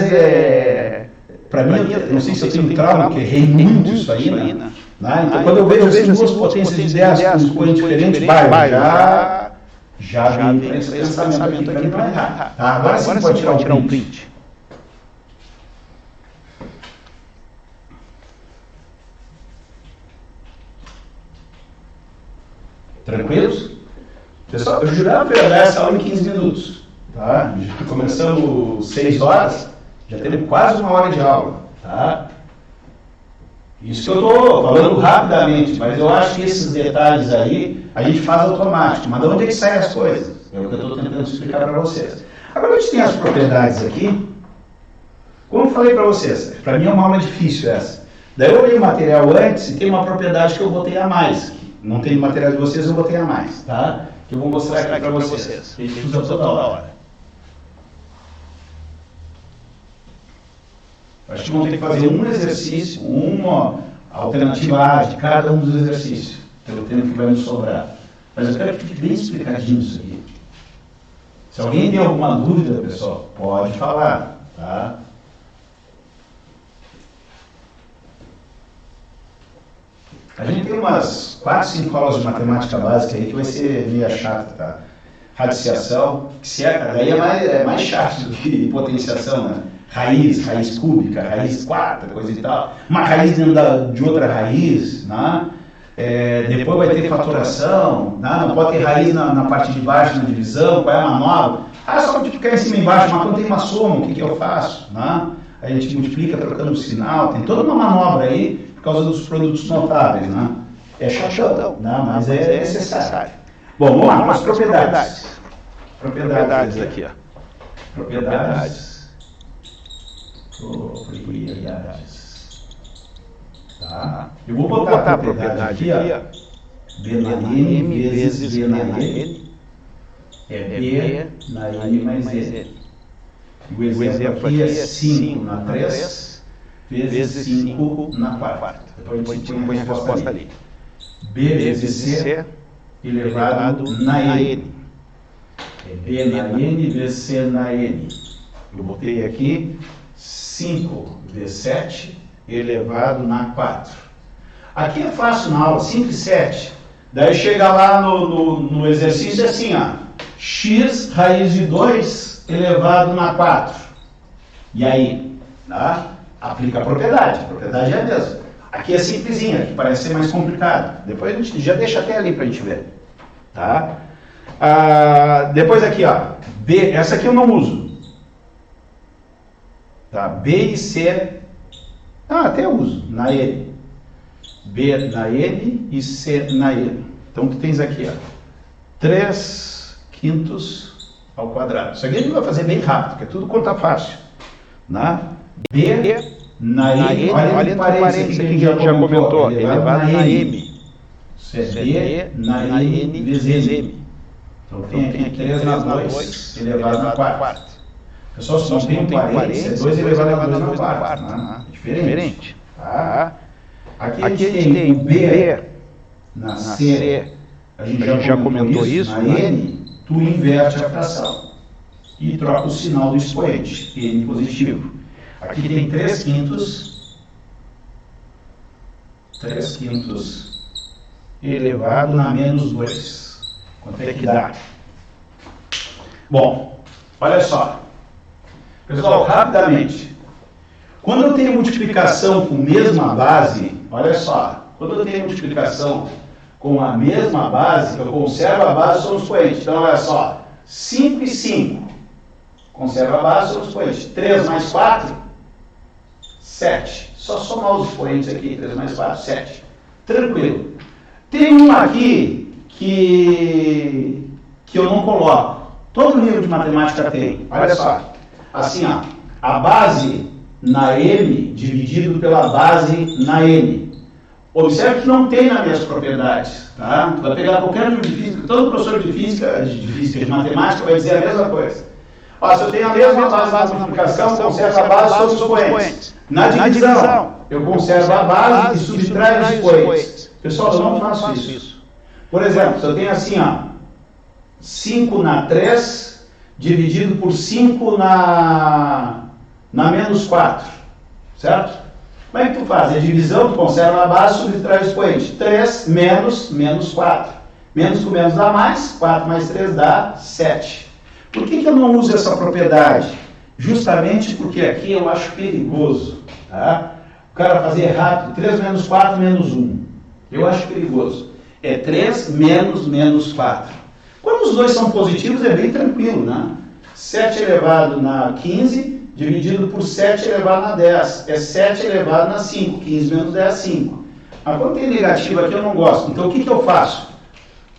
para mim, eu não sei se eu tenho trauma, porque errei muito isso aí, né? Então, quando eu vejo assim, duas potências de 10 com expoentes diferentes, já vem para esse pensamento aqui para mim não errar. Tá? Agora sim pode tirar o print. Tranquilos? Pessoal, eu jurava que eu ia dar essa aula em 15 minutos. Tá? Começamos 6 horas, já temos quase 1 hora de aula. Tá? Isso que eu estou falando rapidamente, mas eu acho que esses detalhes aí a gente faz automático. Mas de onde é que saem as coisas? É o que eu estou tentando explicar para vocês. Agora a gente tem as propriedades aqui. Como eu falei para vocês, para mim é uma aula difícil essa. Daí eu olhei o material antes e tem uma propriedade que eu botei a mais. Não tem no material de vocês, eu botei a mais, tá? Que eu vou mostrar aqui para vocês. A gente usa toda hora. Acho que vamos ter que fazer um exercício, uma alternativa A de cada um dos exercícios, pelo tempo que vai nos sobrar. Mas eu quero que fique bem explicadinho isso aqui. Se alguém tem alguma dúvida, pessoal, pode falar, tá? A gente tem umas 4, 5 aulas de matemática básica aí que vai ser meio chata, tá? Radiciação, que daí é mais chato do que potenciação, né? Raiz cúbica, raiz quarta, coisa e tal. Uma raiz dentro de outra raiz, né? Depois vai ter fatoração, né? Não pode ter raiz na parte de baixo, na divisão, qual é a manobra? Só multiplicar em cima e embaixo, mas quando tem uma soma, o que eu faço? Né? A gente multiplica trocando o sinal, tem toda uma manobra aí, por causa dos produtos notáveis, né? É chatão, né? Mas é necessário. Bom, vamos lá, as propriedades. Propriedades aqui, ó. Propriedades. Tá. Eu vou botar a propriedade aqui, ó. B na N vezes B na N. É B na N mais N. O exemplo aqui é 5 na 3 vezes 5 na quarta. Depois a gente põe a resposta ali. B vezes C elevado na N. É B na N vezes C na N. Eu botei aqui 5 vezes 7 elevado na 4. Aqui é fácil na aula, 5 e 7. Daí chega lá no exercício assim, ó. X raiz de 2 elevado na 4. E aí? Tá? Aplica a propriedade é a mesma. Aqui é simplesinha, aqui parece ser mais complicado. Depois a gente já deixa até ali pra gente ver. Tá? Depois aqui, ó. B, essa aqui eu não uso. Tá? B e C, até uso, na N. B na N e C na N. Então tu tens aqui, ó, 3 quintos ao quadrado. Isso aqui a gente vai fazer bem rápido, porque é tudo conta fácil. Né? B na N, olha no parênteses aqui que a gente já comentou, elevado na M. Isso é B na N vezes M. Então tem aqui 3 na 2 elevado na quarta. Pessoal, se não tem um parênteses, é 2 elevado a 2 na quarta. Né? É diferente. Tá? Aqui a gente tem o B na C, a gente já comentou isso, na N, tu inverte a fração e troca o sinal do expoente, N positivo. Aqui tem 3 quintos elevado na menos 2. Quanto é que dá? Bom, olha só. Pessoal, rapidamente. Quando eu tenho multiplicação com mesma base, olha só. Quando eu tenho multiplicação com a mesma base, eu conservo a base, são os expoentes. Então, olha só. 5 e 5. Conserva a base, são os expoentes. 3 mais 4, 7. Só somar os expoentes aqui. 3 mais 4, 7. Tranquilo. Tem um aqui que eu não coloco. Todo livro de matemática tem. Olha só. Assim, ó. A base na M dividido pela base na N. Observe que não tem nas minhas propriedades. Tá? Tu vai pegar qualquer livro de física, todo professor de física, de matemática, vai dizer a mesma coisa. Ó, se eu tenho a mesma base de multiplicação, conservo a base sobre os expoentes. Na divisão, eu conservo a base e subtraio os expoentes. Pessoal, eu não faço isso. Por exemplo, se eu tenho assim, ó, 5 na 3 dividido por 5 na menos 4, certo? Como é que tu faz? A divisão, tu conserva a base, subtrai o expoente. 3 menos 4. Menos com menos dá mais, 4 mais 3 dá 7. Por que eu não uso essa propriedade? Justamente porque aqui eu acho perigoso. Tá? O cara fazer rápido, 3 menos 4 menos 1. Eu acho perigoso. É 3 menos 4. Quando os dois são positivos é bem tranquilo, né? 7 elevado na 15 dividido por 7 elevado na 10. É 7 elevado na 5. 15 menos 10 é 5. Mas quando tem negativo aqui eu não gosto. Então o que eu faço?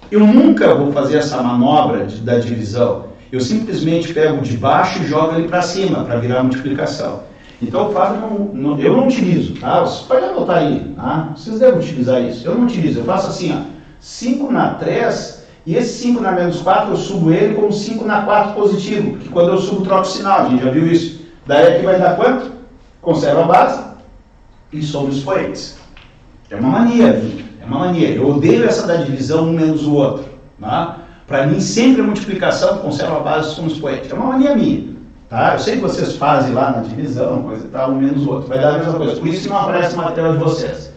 Eu nunca vou fazer essa manobra da divisão. Eu simplesmente pego de baixo e jogo ele para cima, para virar multiplicação. Então eu não utilizo, tá? Vocês podem anotar aí, tá? Vocês devem utilizar isso. Eu não utilizo, eu faço assim, ó, 5 na 3, e esse 5 na menos 4 eu subo ele como 5 na 4 positivo, porque quando eu subo troco o sinal, a gente já viu isso. Daí aqui vai dar quanto? Conserva a base e some os expoentes. É uma mania, é uma mania. Eu odeio essa da divisão um menos o outro, tá? Para mim sempre a multiplicação conserva a base e some os expoentes. É uma mania minha. Tá? Eu sei que vocês fazem lá na divisão, coisa e tal, um menos o outro. Vai dar a mesma coisa. Por isso que não aparece na tela de vocês.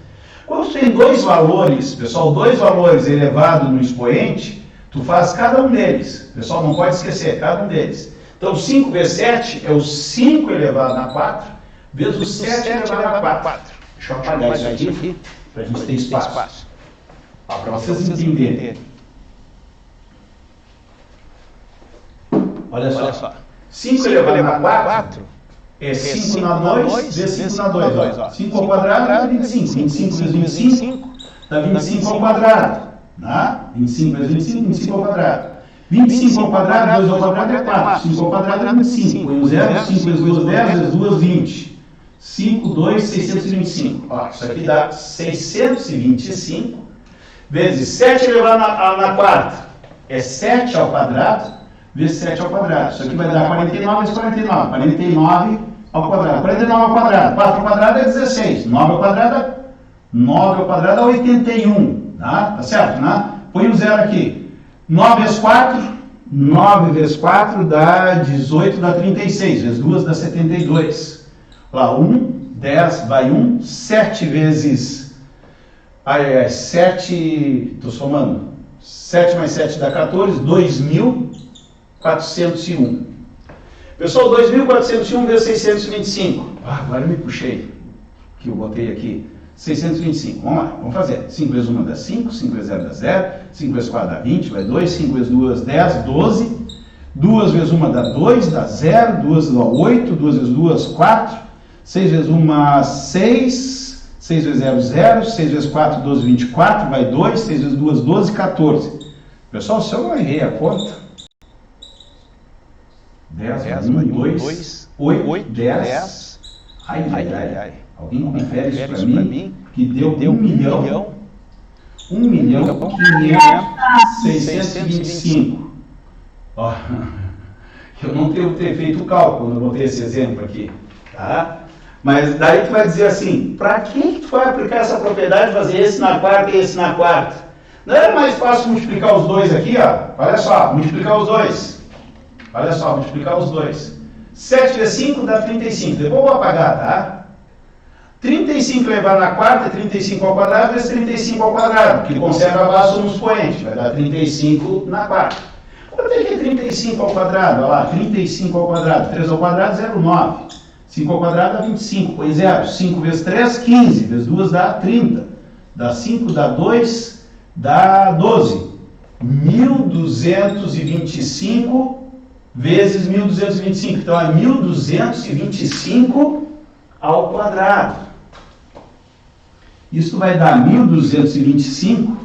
Quando tem dois valores, pessoal, dois valores elevados no expoente, tu faz cada um deles. Pessoal, não pode esquecer, cada um deles. Então, 5 vezes 7 é o 5 elevado na 4, vezes o 7 elevado na 4. Deixa eu apagar isso aqui, para a gente ter espaço. Para vocês entenderem. Olha só. 5 elevado na 4 é 5 na 2 vezes 5 na 2. Ó. 5 ao quadrado dá 25. 25 vezes 25 dá 25 ao quadrado. Tá? 25 vezes 25, 25 ao quadrado. 25 ao quadrado, 2 ao quadrado é 4. 5 ao quadrado é 25. Põe o 0, 5 vezes 2, 10, vezes 2, 20. 5, 2, 625. Ó, isso aqui dá 625 vezes 7 elevado na quarta. É 7 ao quadrado. Vezes 7 ao quadrado. Isso aqui vai dar 49 vezes 49. 49 ao quadrado. 49 ao quadrado. 4 ao quadrado é 16. 9 ao quadrado é 81. Tá certo, né? Põe o 0 aqui. 9 vezes 4. 9 vezes 4 dá 18, dá 36. Vezes 2 dá 72. Lá, 1, 10, vai 1. 7 vezes... 7... Estou somando. 7 mais 7 dá 14. 2.401. Pessoal, 2.401 vezes 625. Agora eu me puxei, que eu botei aqui. 625. Vamos lá, vamos fazer. 5 vezes 1 dá 5, 5 vezes 0 dá 0, 5 vezes 4 dá 20, vai 2, 5 vezes 2, 10, 12. 2 vezes 1 dá 2, dá 0, 2 dá 8, 2 vezes 2, 4. 6 vezes 1, 6. 6 vezes 0, 0. 6 vezes 4, 12, 24, vai 2. 6 vezes 2, 12, 14. Pessoal, se eu não errei a conta... 10, 1, 2, 8, 10. Ai. Alguém confere isso para mim? Que deu 1.500.625. Ó, eu não devo ter feito o cálculo quando eu botei esse exemplo aqui, tá? Mas daí tu vai dizer assim, para que tu vai aplicar essa propriedade de fazer esse na quarta e esse na quarta? Não era mais fácil multiplicar os dois aqui, ó? Olha só, multiplicar os dois. Olha só, multiplicar os dois. 7 vezes 5 dá 35. Depois eu vou apagar, tá? 35 elevado na quarta é 35 ao quadrado vezes 35 ao quadrado, que conserva a base no expoente. Vai dar 35 na quarta. Quanto é que é 35 ao quadrado? Olha lá, 35 ao quadrado. 3 ao quadrado, 0,9. 5 ao quadrado dá 25. Põe 0. 5 vezes 3, 15. Vezes 2 dá 30. Dá 5, dá 2, dá 12. 1.225 vezes 1.225. Então, é 1.225 ao quadrado. Isso vai dar 1.225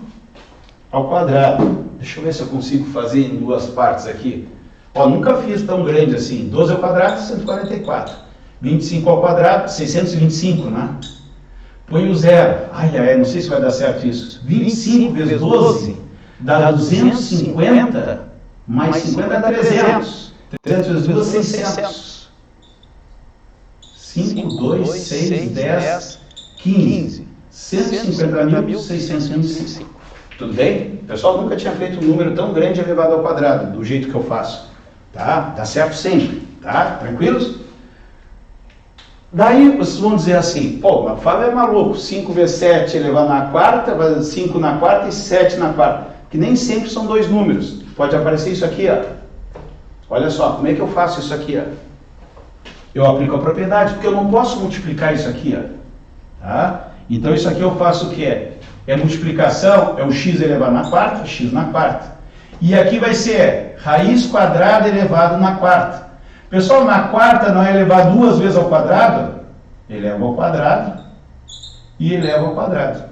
ao quadrado. Deixa eu ver se eu consigo fazer em duas partes aqui. Ó, nunca fiz tão grande assim. 12 ao quadrado, 144. 25 ao quadrado, 625, né? Põe o 0. Não sei se vai dar certo isso. 25 vezes 12 dá 250. Mais 50 dá 300. 300 vezes 2, 600. 5, 2, 6, 10, 15. 150.625. Tudo bem? O pessoal nunca tinha feito um número tão grande elevado ao quadrado, do jeito que eu faço. Tá? Dá certo sempre. Tá? Tranquilos? Daí vocês vão dizer assim, pô, o Fábio é maluco. 5 vezes 7 elevado na quarta, vai 5 na quarta e 7 na quarta. Que nem sempre são dois números. Pode aparecer isso aqui, ó. Olha só, como é que eu faço isso aqui, ó? Eu aplico a propriedade, porque eu não posso multiplicar isso aqui, ó. Tá? Então isso aqui eu faço o que é? É multiplicação, é o x elevado na quarta, x na quarta. E aqui vai ser raiz quadrada elevado na quarta. Pessoal, na quarta não é elevar 2 vezes ao quadrado? Eleva ao quadrado e eleva ao quadrado.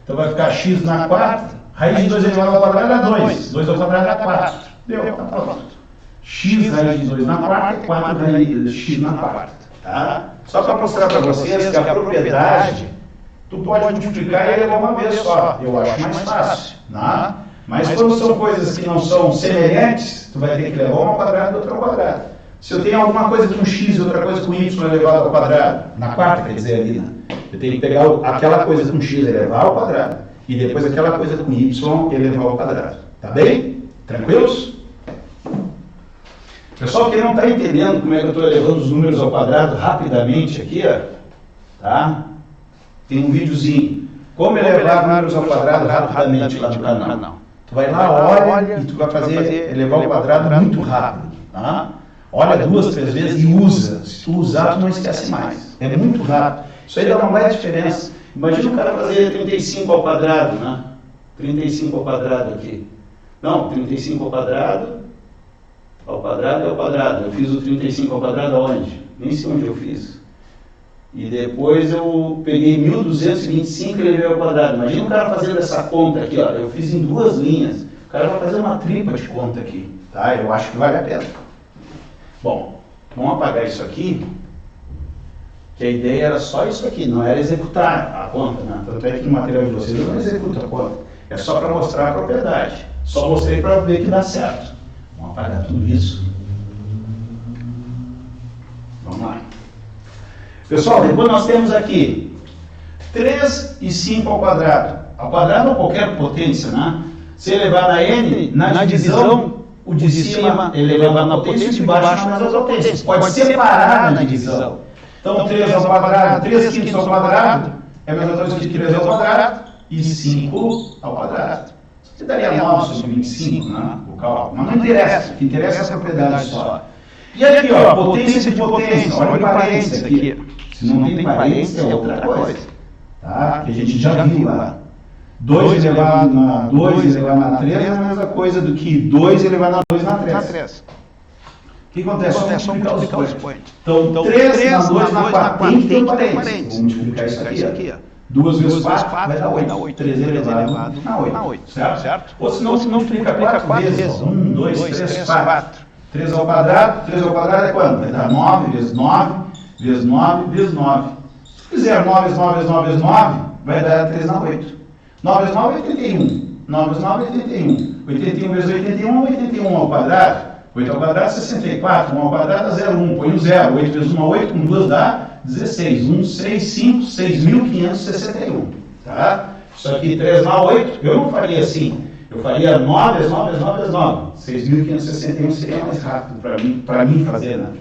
Então vai ficar x na quarta, raiz de 2 elevado ao quadrado é 2. 2 ao quadrado é 4. Deu, tá pronto. X raiz de 2 na quarta é 4 raiz de x na quarta. Tá? Só para mostrar para vocês que a propriedade, tu pode multiplicar e elevar uma vez só. Eu acho mais fácil. Tá? Mas quando são coisas que não são semelhantes, tu vai ter que levar uma ao quadrado e outra ao quadrado. Se eu tenho alguma coisa com x e outra coisa com y elevado ao quadrado, na quarta, quer dizer, ali, né? Eu tenho que pegar aquela coisa com x e elevar ao quadrado, e depois aquela coisa com y e elevar ao quadrado. Tá bem? Tranquilos? Pessoal, quem não está entendendo como é que eu estou elevando os números ao quadrado rapidamente aqui, ó, tá? Tem um videozinho. Como elevar números ao quadrado rapidamente lá no canal. Tu vai lá, olha e tu vai fazer elevar ao quadrado muito rápido. Tá? Olha 2, 3 vezes e usa. Se tu usar, tu não esquece mais. É muito rápido. Isso aí dá uma baita diferença. Imagina o cara fazer 35 ao quadrado, né? 35 ao quadrado aqui. Não, 35 ao quadrado é ao quadrado. Eu fiz o 35 ao quadrado aonde? Nem sei onde eu fiz. E depois eu peguei 1225 e elevei ao quadrado. Imagina o cara fazendo essa conta aqui, ó. Eu fiz em 2 linhas. O cara vai fazer uma tripa de conta aqui. Tá? Eu acho que vale a pena. Bom, vamos apagar isso aqui. Que a ideia era só isso aqui, não era executar a conta, né? Tanto é que no material de vocês eu não executo a conta. É só para mostrar a propriedade. Só mostrei para ver que dá certo. Vamos apagar tudo isso. Vamos lá. Pessoal, depois nós temos aqui 3 e 5 ao quadrado. Ao quadrado ou qualquer potência, né? Se elevar na n, na divisão, o de cima ele eleva na potência e o de baixo na mesma potência. Pode separar na divisão. Então 3 ao quadrado, 3 quintos ao quadrado é a mesma coisa que 3 ao quadrado e 5 ao quadrado. Você daria 9 sobre 25, né? O cálculo. Mas não interessa, o que interessa é a propriedade só. E aqui, ó, potência de potência. Olha o parênteses aqui. Se não tem parênteses, é outra coisa. Tá? Que a gente já viu lá. 2 elevado na 2 elevado na 3 é a mesma coisa do que 2 elevado na 2 na 3. O que acontece? Só multiplicar os expoentes. Então 3 na 2 na 4 tem que ter parênteses. Vou multiplicar isso aqui, ó. 2 vezes 4 vai dar 8. 3 elevado na 8. Certo? Ou se não multiplica 4 vezes. 1, 2, 3, 4. 3 ao quadrado é quanto? Vai dar 9 vezes 9, vezes 9, vezes 9. Se fizer 9 vezes 9 vezes 9 vezes 9, vai dar 3 na 8. 9 vezes 9 é 81. 9 vezes 9 é 81. 81 vezes 81 é 81 ao quadrado. 8 ao quadrado é 64. 1 ao quadrado é 0,1. Põe o 0. 8 vezes 1 é 8. Com 2 dá 16. 1, 6, 5, 6.561. Tá? Isso aqui 3 na 8. Eu não faria assim. Eu faria 9 vezes 9 vezes 9 vezes 9. 6.561 seria mais rápido para mim fazer, né?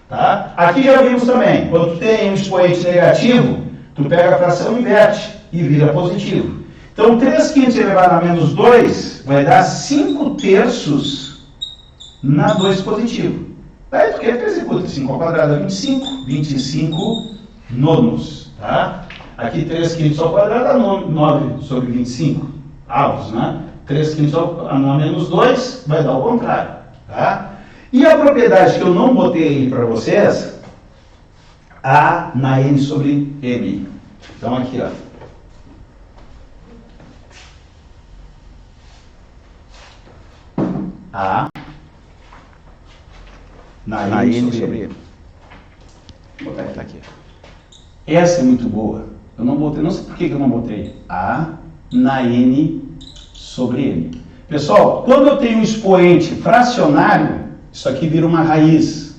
Tá? Aqui já vimos também. Quando tu tem um expoente negativo, tu pega a fração e inverte e vira positivo. Então 3 quintos elevado a menos 2 vai dar 5 terços na 2 positivo. Daí tu executa 5 ao quadrado é 25. 25 nonos. Tá? Aqui 3 quintos ao quadrado é 9 sobre 25 avos, né? 3 quintos a menos 2 vai dar o contrário. Tá? E a propriedade que eu não botei aí para vocês, A na N sobre M. Então aqui, ó. A na N sobre M. Vou botar aqui. Essa é muito boa. Eu não botei, não sei por que eu não botei. A na N sobre M. Pessoal, quando eu tenho um expoente fracionário, isso aqui vira uma raiz.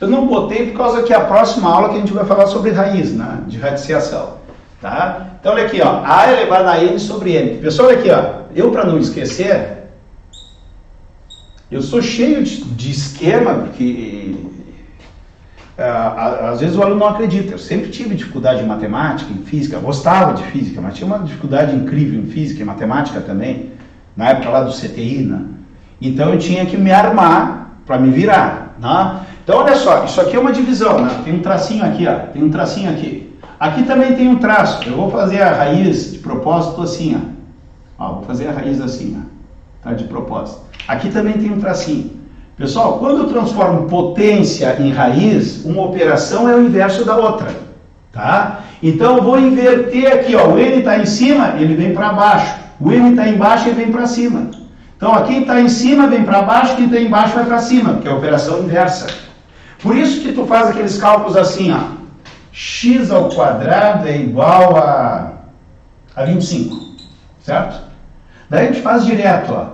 Eu não botei por causa que é a próxima aula que a gente vai falar sobre raiz, né? De radiciação. Tá? Então olha aqui, ó. A elevado a N sobre M. Pessoal, olha aqui, ó. Eu, para não esquecer, eu sou cheio de esquema, porque às vezes o aluno não acredita. Eu sempre tive dificuldade em matemática, em física. Eu gostava de física, mas tinha uma dificuldade incrível em física e matemática também. Na época lá do CTI, né? Então eu tinha que me armar para me virar, né? Então olha só, isso aqui é uma divisão, né? Tem um tracinho aqui, ó. Tem um tracinho aqui. Aqui também tem um traço. Eu vou fazer a raiz de propósito assim, ó. Ó, vou fazer a raiz assim, ó. Tá? De propósito. Aqui também tem um tracinho. Pessoal, quando eu transformo potência em raiz, uma operação é o inverso da outra. Tá? Então eu vou inverter aqui, ó, o N está em cima, ele vem para baixo. O N está embaixo, ele vem para cima. Então quem está em cima vem para baixo, quem está embaixo vai para cima, porque é a operação inversa. Por isso que tu faz aqueles cálculos assim, ó. X ao quadrado é igual a 25, certo? Daí a gente faz direto, ó.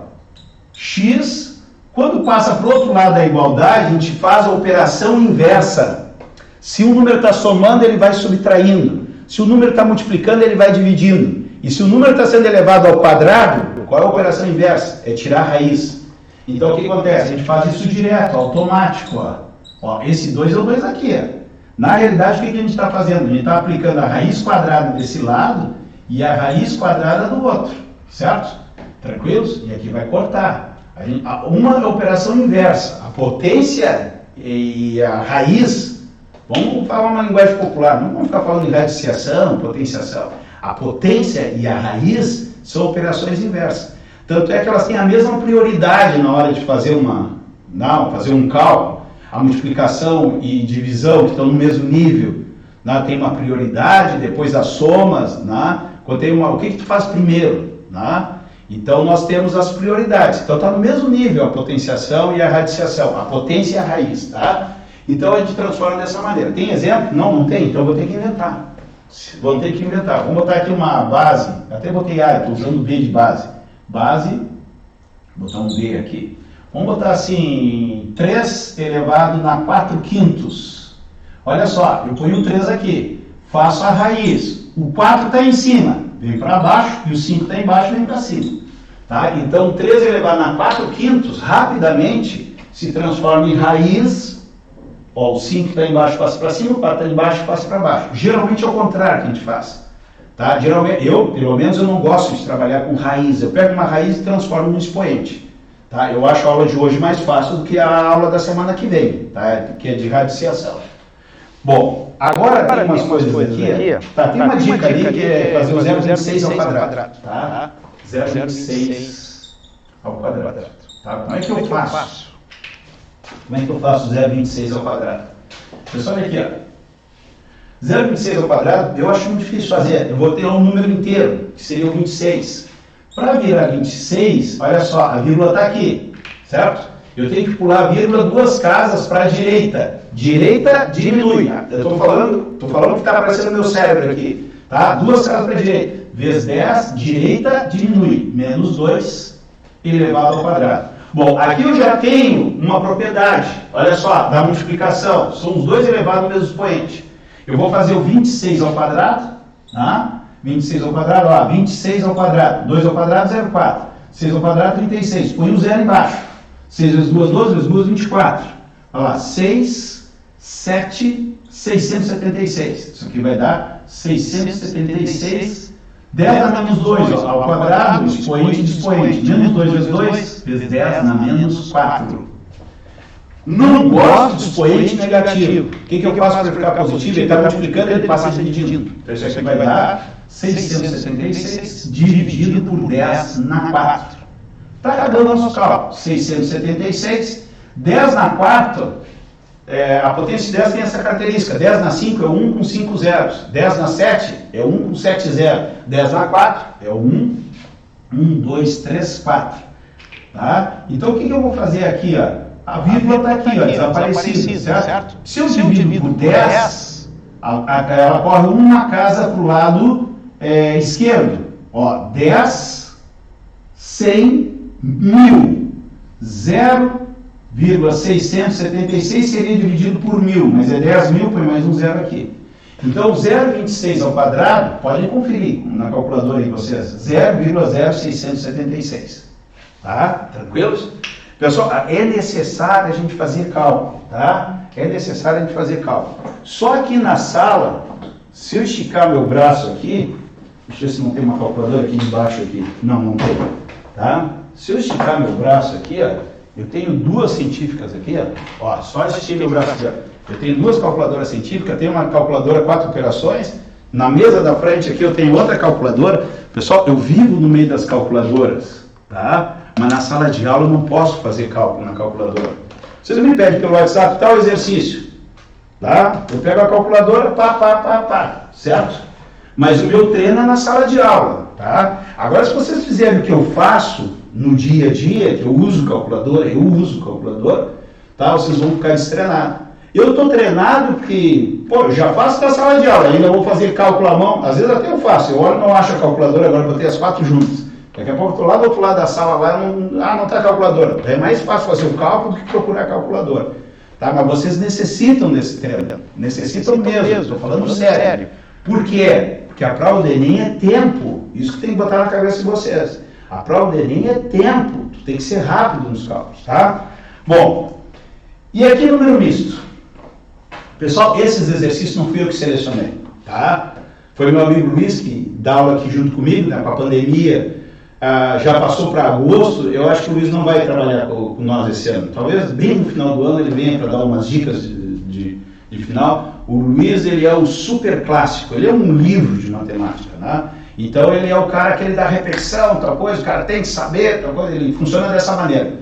X, quando passa para o outro lado da igualdade, a gente faz a operação inversa. Se o número está somando, ele vai subtraindo. Se o número está multiplicando, ele vai dividindo. E se o número está sendo elevado ao quadrado, qual é a operação inversa? É tirar a raiz. Então o que acontece? A gente faz isso direto, automático. Ó, esse 2 é o 2 aqui. Ó. Na realidade, o que a gente está fazendo? A gente está aplicando a raiz quadrada desse lado e a raiz quadrada do outro. Certo? Tranquilos? E aqui vai cortar. Uma é a operação inversa. A potência e a raiz. Vamos falar uma linguagem popular. Não vamos ficar falando de radiciação, potenciação. A potência e a raiz são operações inversas. Tanto é que elas têm a mesma prioridade na hora de fazer um cálculo. A multiplicação e divisão, que estão no mesmo nível, né? Tem uma prioridade, depois as somas. Né? Quando tem o que tu faz primeiro? Né? Então nós temos as prioridades. Então está no mesmo nível a potenciação e a radiciação. A potência e a raiz. Tá? Então a gente transforma dessa maneira. Tem exemplo? Não tem. Então vou ter que inventar. Vamos ter que inventar. Vamos botar aqui uma base. Até botei A, estou usando B de base. Base, botar um B aqui. Vamos botar assim, 3 elevado na 4/5. Olha só, eu ponho o 3 aqui. Faço a raiz. O 4 está em cima, vem para baixo. E o 5 está embaixo, vem para cima. Tá? Então 3 elevado na 4/5, rapidamente, se transforma em raiz. Ó, o 5 está embaixo, passa para cima, o 4 está embaixo, passa para baixo. Geralmente é o contrário que a gente faz. Tá? Geralmente, pelo menos, eu não gosto de trabalhar com raiz. Eu pego uma raiz e transformo num expoente. Tá? Eu acho a aula de hoje mais fácil do que a aula da semana que vem, tá? Que é de radiciação. Bom, agora tem umas coisas aqui. Tá? Tem uma dica ali que é fazer o 0,26 ao quadrado. Tá? 0,26 ao quadrado. Tá? Como é que eu faço? Como é que eu faço 0,26 ao quadrado? Pessoal, olha aqui, ó. 0,26 ao quadrado, eu acho muito difícil fazer. Eu vou ter um número inteiro, que seria o 26. Para virar 26, olha só, a vírgula está aqui, certo? Eu tenho que pular a vírgula 2 casas para a direita. Direita diminui. Eu estou falando que está aparecendo no meu cérebro aqui. Tá? 2 casas para a direita. Vezes 10, direita diminui. Menos 2 elevado ao quadrado. Bom, aqui eu já tenho uma propriedade, olha só, da multiplicação. São os 2 elevados ao mesmo expoente. Eu vou fazer o 26 ao quadrado, tá? 26 ao quadrado, ó, 26 ao quadrado, 2 ao quadrado, 0,4. 6 ao quadrado, 36. Põe um 0 embaixo. 6 vezes 2, 12, vezes 2, 24. Olha lá, 6, 7, 676. Isso aqui vai dar 676. 10 na menos 2, ó, ao quadrado, expoente de expoente. Menos 2 vezes 2, vezes 10 na menos 4. Não gosto de expoente negativo. O que eu faço para ficar positivo? Ele está multiplicando, ele passa dividindo. Então isso aqui vai dar 676 dividido por 10 na 4. Está acabando o nosso cálculo. 676, 10 na 4, a potência de 10 tem essa característica. 10 na 5 é 1 com 5 zeros. 10 na 7 é 1 com 7 zeros. 10 na 4 é 1, 2, 3, 4. Tá? Então o que eu vou fazer aqui? Ó? A vírgula está aqui, ó, desaparecida, certo? Se eu divido por 10, ela corre uma casa para o lado esquerdo. Ó, 10, 100, 1000. 0,676 seria dividido por 1000, mas é 10.000, põe mais um zero aqui. Então, 0,26 ao quadrado, podem conferir na calculadora de vocês, 0,0676. Tá? Tranquilos? Pessoal, é necessário a gente fazer cálculo, tá? É necessário a gente fazer cálculo. Só aqui na sala, se eu esticar meu braço aqui, deixa eu ver se não tem uma calculadora aqui embaixo aqui. Não tem, tá? Se eu esticar meu braço aqui, ó, eu tenho 2 científicas aqui, ó, só esticar meu braço aqui, ó. Eu tenho 2 calculadoras científicas, tenho uma calculadora 4 operações, na mesa da frente aqui eu tenho outra calculadora. Pessoal, eu vivo no meio das calculadoras, tá? mas na sala de aula eu não posso fazer cálculo na calculadora. Vocês me pedem pelo WhatsApp tal exercício, tá? Eu pego a calculadora, certo? Mas o meu treino é na sala de aula, tá? Agora, se vocês fizerem o que eu faço no dia a dia, que eu uso calculadora, tá? Vocês vão ficar destreinados. Eu estou treinado porque, eu já faço na sala de aula, ainda vou fazer cálculo à mão, às vezes até eu faço, eu olho e não acho a calculadora, agora botei as 4 juntas. Daqui a pouco eu estou lá do outro lado da sala, lá, não está a calculadora. É mais fácil fazer o cálculo do que procurar a calculadora. Tá? Mas vocês necessitam desse treino, necessitam mesmo, estou falando sério. Por quê? Porque a prova do Enem é tempo, isso que tem que botar na cabeça de vocês. A prova do Enem é tempo, tu tem que ser rápido nos cálculos, tá? Bom, e aqui número misto. Pessoal, esses exercícios não fui eu que selecionei, tá? Foi meu amigo Luiz que dá aula aqui junto comigo, né? Com a pandemia, já passou para agosto, eu acho que o Luiz não vai trabalhar com nós esse ano. Talvez bem no final do ano ele venha para dar umas dicas de final. O Luiz, ele é o super clássico, ele é um livro de matemática, né? Então ele é o cara que ele dá repetição, tal coisa, o cara tem que saber, tal coisa, ele funciona dessa maneira,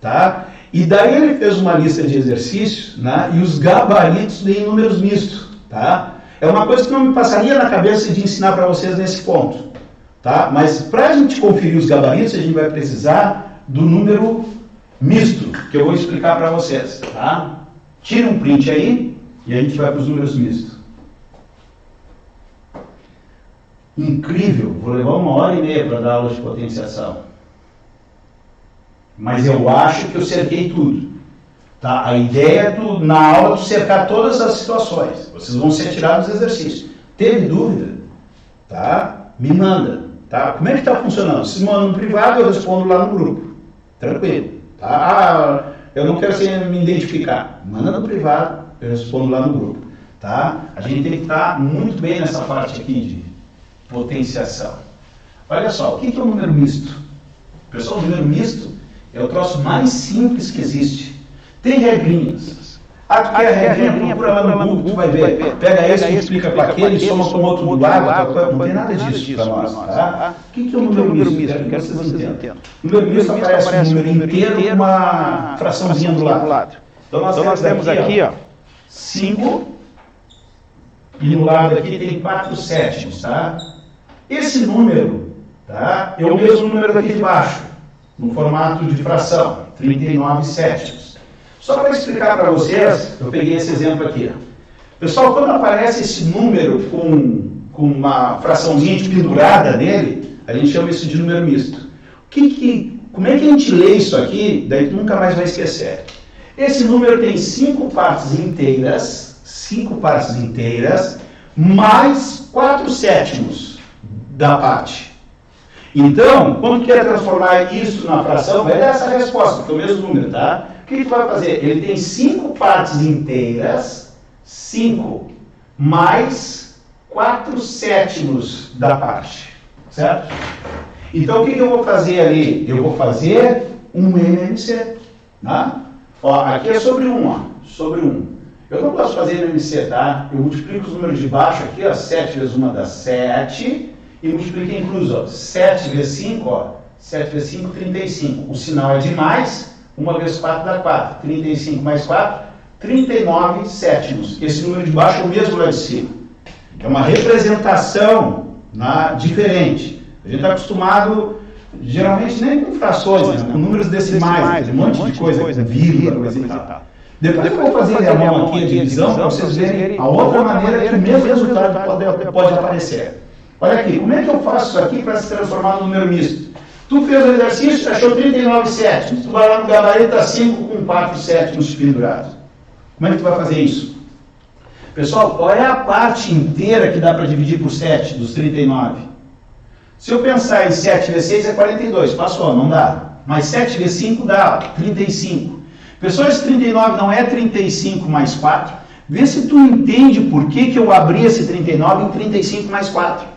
tá? E daí ele fez uma lista de exercícios, né? E os gabaritos em números mistos, tá? É uma coisa que não me passaria na cabeça de ensinar para vocês nesse ponto, tá? Mas para a gente conferir os gabaritos, a gente vai precisar do número misto, que eu vou explicar para vocês, tá? Tira um print aí e a gente vai para os números mistos. Incrível, vou levar 1h30 para dar aula de potenciação. Mas eu acho que eu cerquei tudo. Tá? A ideia é na aula tu cercar todas as situações. Vocês vão ser tirados dos exercícios. Teve dúvida? Tá? Me manda. Tá? Como é que está funcionando? Se manda no privado, eu respondo lá no grupo. Tranquilo. Tá? Eu não quero me identificar. Manda no privado, eu respondo lá no grupo. Tá? A gente tem que estar muito bem nessa parte aqui de potenciação. Olha só, o que é o número misto? Pessoal, o número misto é o troço mais simples que existe. Tem regrinhas. Tu quer a regrinha, procura lá no Google, tu vai ver. Pega esse, multiplica para aquele, soma com outro do lado, não tem nada disso para nós. Tá? O que é o número misto? Quero que vocês entendam. O número misto aparece um número inteiro com uma fraçãozinha do lado. Então nós temos aqui, 5, e no lado aqui tem 4 sétimos, tá? Esse número, tá, é o mesmo número daqui de baixo, no formato de fração, 39 sétimos. Só para explicar para vocês, eu peguei esse exemplo aqui. Pessoal, quando aparece esse número com uma fraçãozinha pendurada nele, a gente chama isso de número misto. Como é que a gente lê isso aqui? Daí tu nunca mais vai esquecer. Esse número tem 5 partes inteiras, mais 4 sétimos da parte. Então, quando tu quer transformar isso na fração, vai dar essa resposta, que é o mesmo número, tá? O que tu vai fazer? Ele tem 5 partes inteiras, 5 mais 4 sétimos da parte, certo? Então, o que eu vou fazer ali? Eu vou fazer um MMC, tá? Ó, aqui é sobre 1, sobre 1. Eu não posso fazer MMC, tá? Eu multiplico os números de baixo aqui, 7 vezes 1 dá 7, e multipliquei incluso, 7 vezes 5, 7 vezes 5, 35. O sinal é de mais, 1 vezes 4 dá 4. 35 mais 4, 39 sétimos. Esse número de baixo é o mesmo lá de cima. É uma representação diferente. A gente está acostumado, geralmente, nem com frações, né? Com números decimais, um monte de coisa, com vírgula, coisa e tal. Depois eu vou fazer a mão aqui a divisão para vocês verem a outra maneira que o mesmo resultado pode aparecer. Olha aqui, como é que eu faço isso aqui para se transformar no número misto? Tu fez o exercício, achou 39 sétimos, tu vai lá no gabarito, 5 com 4 sétimos pendurados. Como é que tu vai fazer isso? Pessoal, qual é a parte inteira que dá para dividir por 7 dos 39? Se eu pensar em 7 vezes 6 é 42, passou, não dá. Mas 7 vezes 5 dá 35. Pessoal, esse 39 não é 35 mais 4. Vê se tu entende por que eu abri esse 39 em 35 mais 4.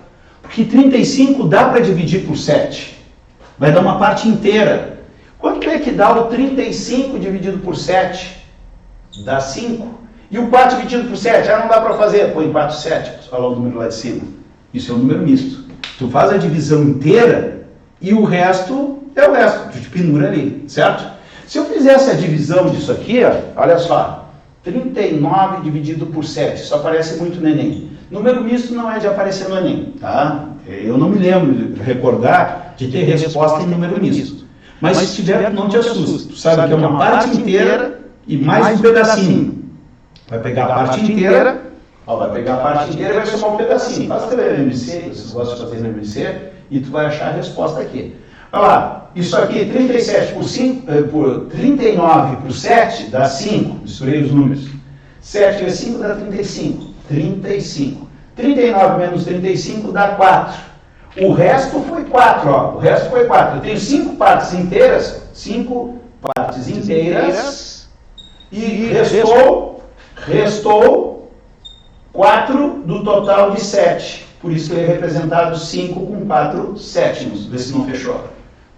Porque 35 dá para dividir por 7. Vai dar uma parte inteira. Quanto é que dá o 35 dividido por 7? Dá 5. E o 4 dividido por 7? Não dá para fazer. Põe 4 sétimos. Olha lá o número lá de cima. Isso é um número misto. Tu faz a divisão inteira e o resto é o resto, tu te pendura ali, certo? Se eu fizesse a divisão disso aqui, ó, olha só, 39 dividido por 7, isso aparece muito no Enem. Número misto não é de aparecer no Enem, tá? Eu não me lembro de recordar de ter resposta em número misto. Mas se tiver, não te assusta. Tu sabe que é uma parte inteira e mais um pedacinho. Vai pegar a parte inteira, ó, vai pegar a parte inteira e vai somar um pedacinho. Faz teu MMC, vocês gostam de fazer no MMC, e tu vai achar a resposta aqui. Olha lá, isso aqui, 37 por 39 por 7 dá 5, misturei os números. 7 vezes 5 dá 35, 35. 39 menos 35 dá 4. O resto foi 4, ó, o resto foi 4. Eu tenho 5 partes inteiras, e restou 4 do total de 7. Por isso que ele é representado 5 com 4 sétimos. Vê se não fechou.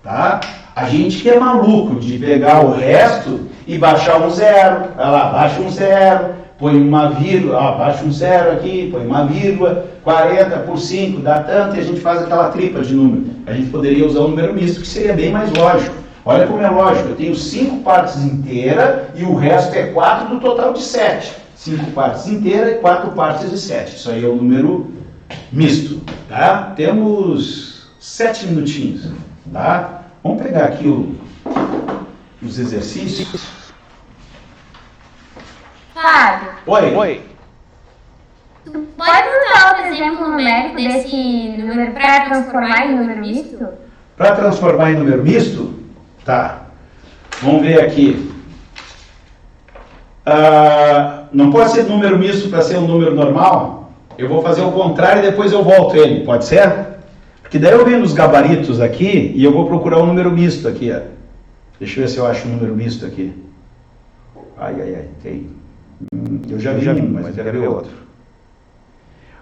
Tá? A gente que é maluco de pegar o resto e baixar um zero. Vai lá, baixa um zero, põe uma vírgula, ó, baixa um zero aqui, põe uma vírgula, 40 por 5 dá tanto, e a gente faz aquela tripa de número. A gente poderia usar o número misto, que seria bem mais lógico. Olha como é lógico, eu tenho 5 partes inteiras e o resto é 4 do total de 7. 5 partes inteiras e 4 partes de 7. Isso aí é o número misto, tá? Temos 7 minutinhos, tá? Vamos pegar aqui os exercícios. Fábio. Oi. Tu pode usar outro exemplo numérico desse número para transformar em número misto? Para transformar em número misto? Tá. Vamos ver aqui. Não pode ser número misto para ser um número normal? Eu vou fazer o contrário e depois eu volto ele, pode ser? Porque daí eu venho nos gabaritos aqui e eu vou procurar um número misto aqui, ó. Deixa eu ver se eu acho um número misto aqui. Ai, tem. Eu já vi um, mas quero ver outro.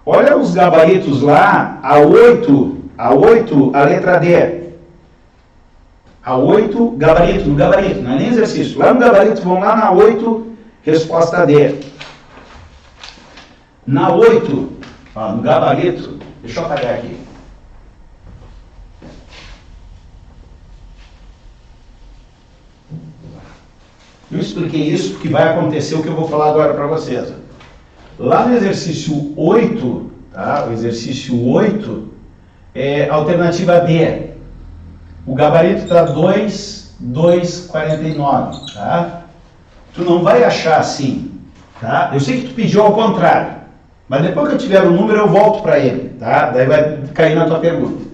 Olha os gabaritos lá, a 8, a letra D. A 8, gabarito, no gabarito, não é nem exercício. Lá no gabarito, vamos lá na 8, resposta D. Na 8, ó, no gabarito, deixa eu apagar aqui. Eu expliquei isso porque vai acontecer o que eu vou falar agora para vocês. Lá no exercício 8, tá? O exercício 8 é alternativa D. O gabarito está 2,49, tá? Tu não vai achar assim, tá? Eu sei que tu pediu ao contrário, mas depois que eu tiver o número eu volto para ele, tá? Daí vai cair na tua pergunta,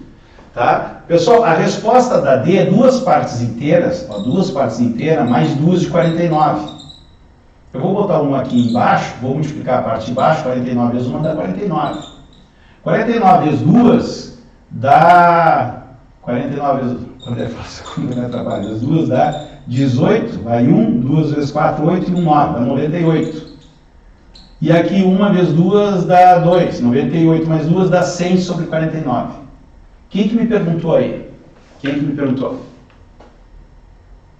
tá? Pessoal, a resposta da D é 2 partes inteiras, ó, 2 partes inteiras mais 2 de 49. Eu vou botar uma aqui embaixo, vou multiplicar a parte de baixo, 49 vezes 1 dá 49. 49 vezes 2 dá... 49 vezes... Quando é fácil, quando não é trabalho, vezes 2 dá 18, vai 1, 2 vezes 4, 8 e 1, 9, dá 98. E aqui 1 vezes 2 dá 2, 98 mais 2 dá 100 sobre 49. Quem que me perguntou aí? Quem que me perguntou?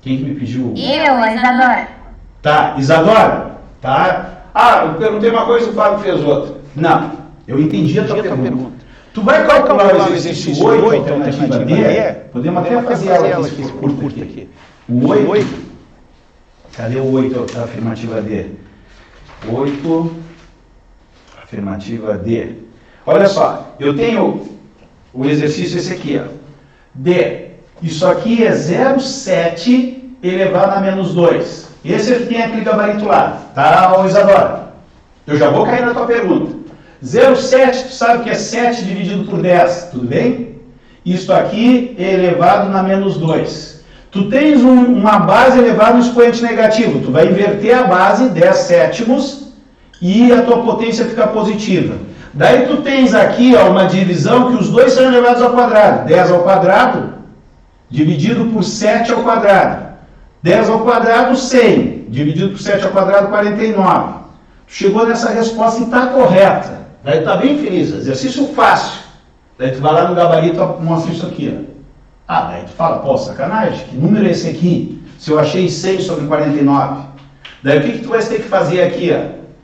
Quem que me pediu? Eu, a Isadora. Tá, Isadora? Tá. Ah, eu perguntei uma coisa e o Fábio fez outra. Não, eu entendi a tua pergunta. Tu vai calcular o exercício 8, alternativa D? Podemos até fazer ela aqui por curta aqui. O 8, cadê o 8 da afirmativa D? 8, afirmativa D. Olha só, eu tenho o exercício esse aqui, ó. D, isso aqui é 0,7 elevado a menos 2. Esse aqui tem aquele gabarito lá, tá, Isadora? Eu já vou cair na tua pergunta. 0,7, tu sabe que é 7 dividido por 10, tudo bem? Isso aqui é elevado na menos 2. Tu tens uma base elevada no expoente negativo, tu vai inverter a base, 10 sétimos, e a tua potência fica positiva. Daí tu tens aqui, ó, uma divisão que os dois são elevados ao quadrado. 10 ao quadrado, dividido por 7 ao quadrado. 10 ao quadrado, 100. Dividido por 7 ao quadrado, 49. Tu chegou nessa resposta e está correta. Daí tu está bem feliz. Exercício fácil. Daí tu vai lá no gabarito e mostra isso aqui, ó. Ah, daí tu fala, pô, sacanagem, que número é esse aqui? Se eu achei 100 sobre 49. Daí o que tu vai ter que fazer aqui, ó?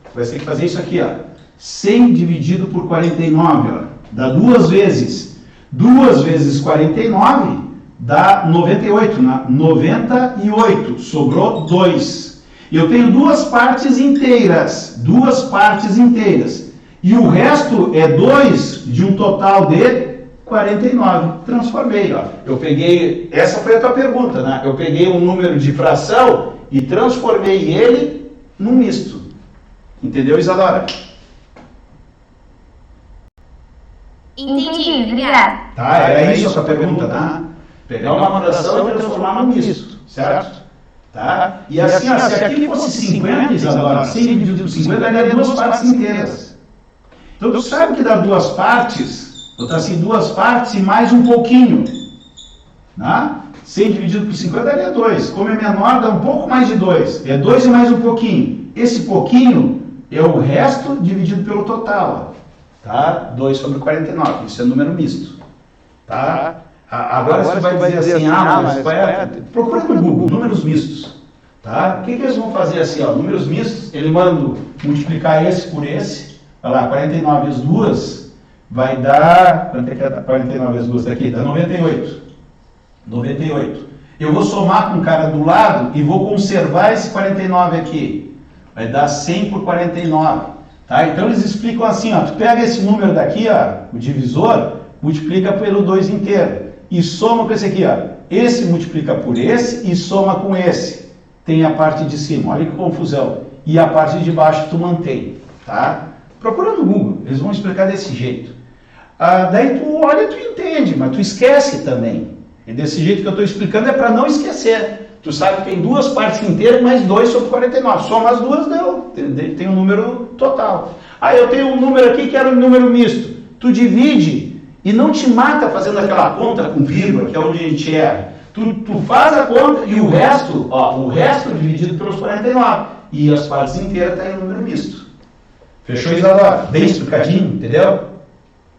Tu vai ter que fazer isso aqui, ó. 100 dividido por 49, ó. Dá 2 vezes. 2 vezes 49 dá 98, 98, sobrou 2. Eu tenho duas partes inteiras, e o resto é 2 de um total de 49. Transformei, ó. Eu peguei, essa foi a tua pergunta, né? Eu peguei um número de fração e transformei ele num misto. Entendeu, Isadora? Entendi, obrigada. Tá, era isso a sua pergunta, tá? Pegar uma fração e transformar num misto, certo? Tá? E assim, ó, se aqui fosse 50, Isadora, 100 dividido por 50 daria duas partes inteiras. Então, tu sabe que dá duas partes, botar assim, duas partes e mais um pouquinho. Tá? 100 dividido por 50 daria 2. Como é menor, dá um pouco mais de 2. É 2 e mais um pouquinho. Esse pouquinho é o resto dividido pelo total. Tá? 2 sobre 49. Isso é número misto. Tá? Agora você vai dizer assim, mas procura no Google, números mistos. Tá? O que eles vão fazer assim? Ó, números mistos, ele manda multiplicar esse por esse. Olha lá, 49 vezes 2 vai dar... Quanto é que é 49 vezes 2 daqui? Dá 98. 98. Eu vou somar com o cara do lado e vou conservar esse 49 aqui. Vai dar 100 por 49. Tá? Então eles explicam assim, ó, tu pega esse número daqui, ó, o divisor, multiplica pelo 2 inteiro. E soma com esse aqui, ó. Esse multiplica por esse e soma com esse. Tem a parte de cima, olha que confusão. E a parte de baixo tu mantém, tá? Procura no Google, eles vão explicar desse jeito. Daí tu olha e tu entende, mas tu esquece também. E desse jeito que eu estou explicando é para não esquecer. Tu sabe que tem duas partes inteiras mais 2 sobre 49. Soma as duas, deu. Tem um número total. Aí eu tenho um número aqui que era um número misto. Tu divide e não te mata fazendo aquela conta com vírgula, que é onde a gente erra. Tu faz a conta e o resto, ó, o resto dividido pelos 49. E as partes inteiras estão em número misto. Fechou, Isadora? Bem explicadinho, entendeu?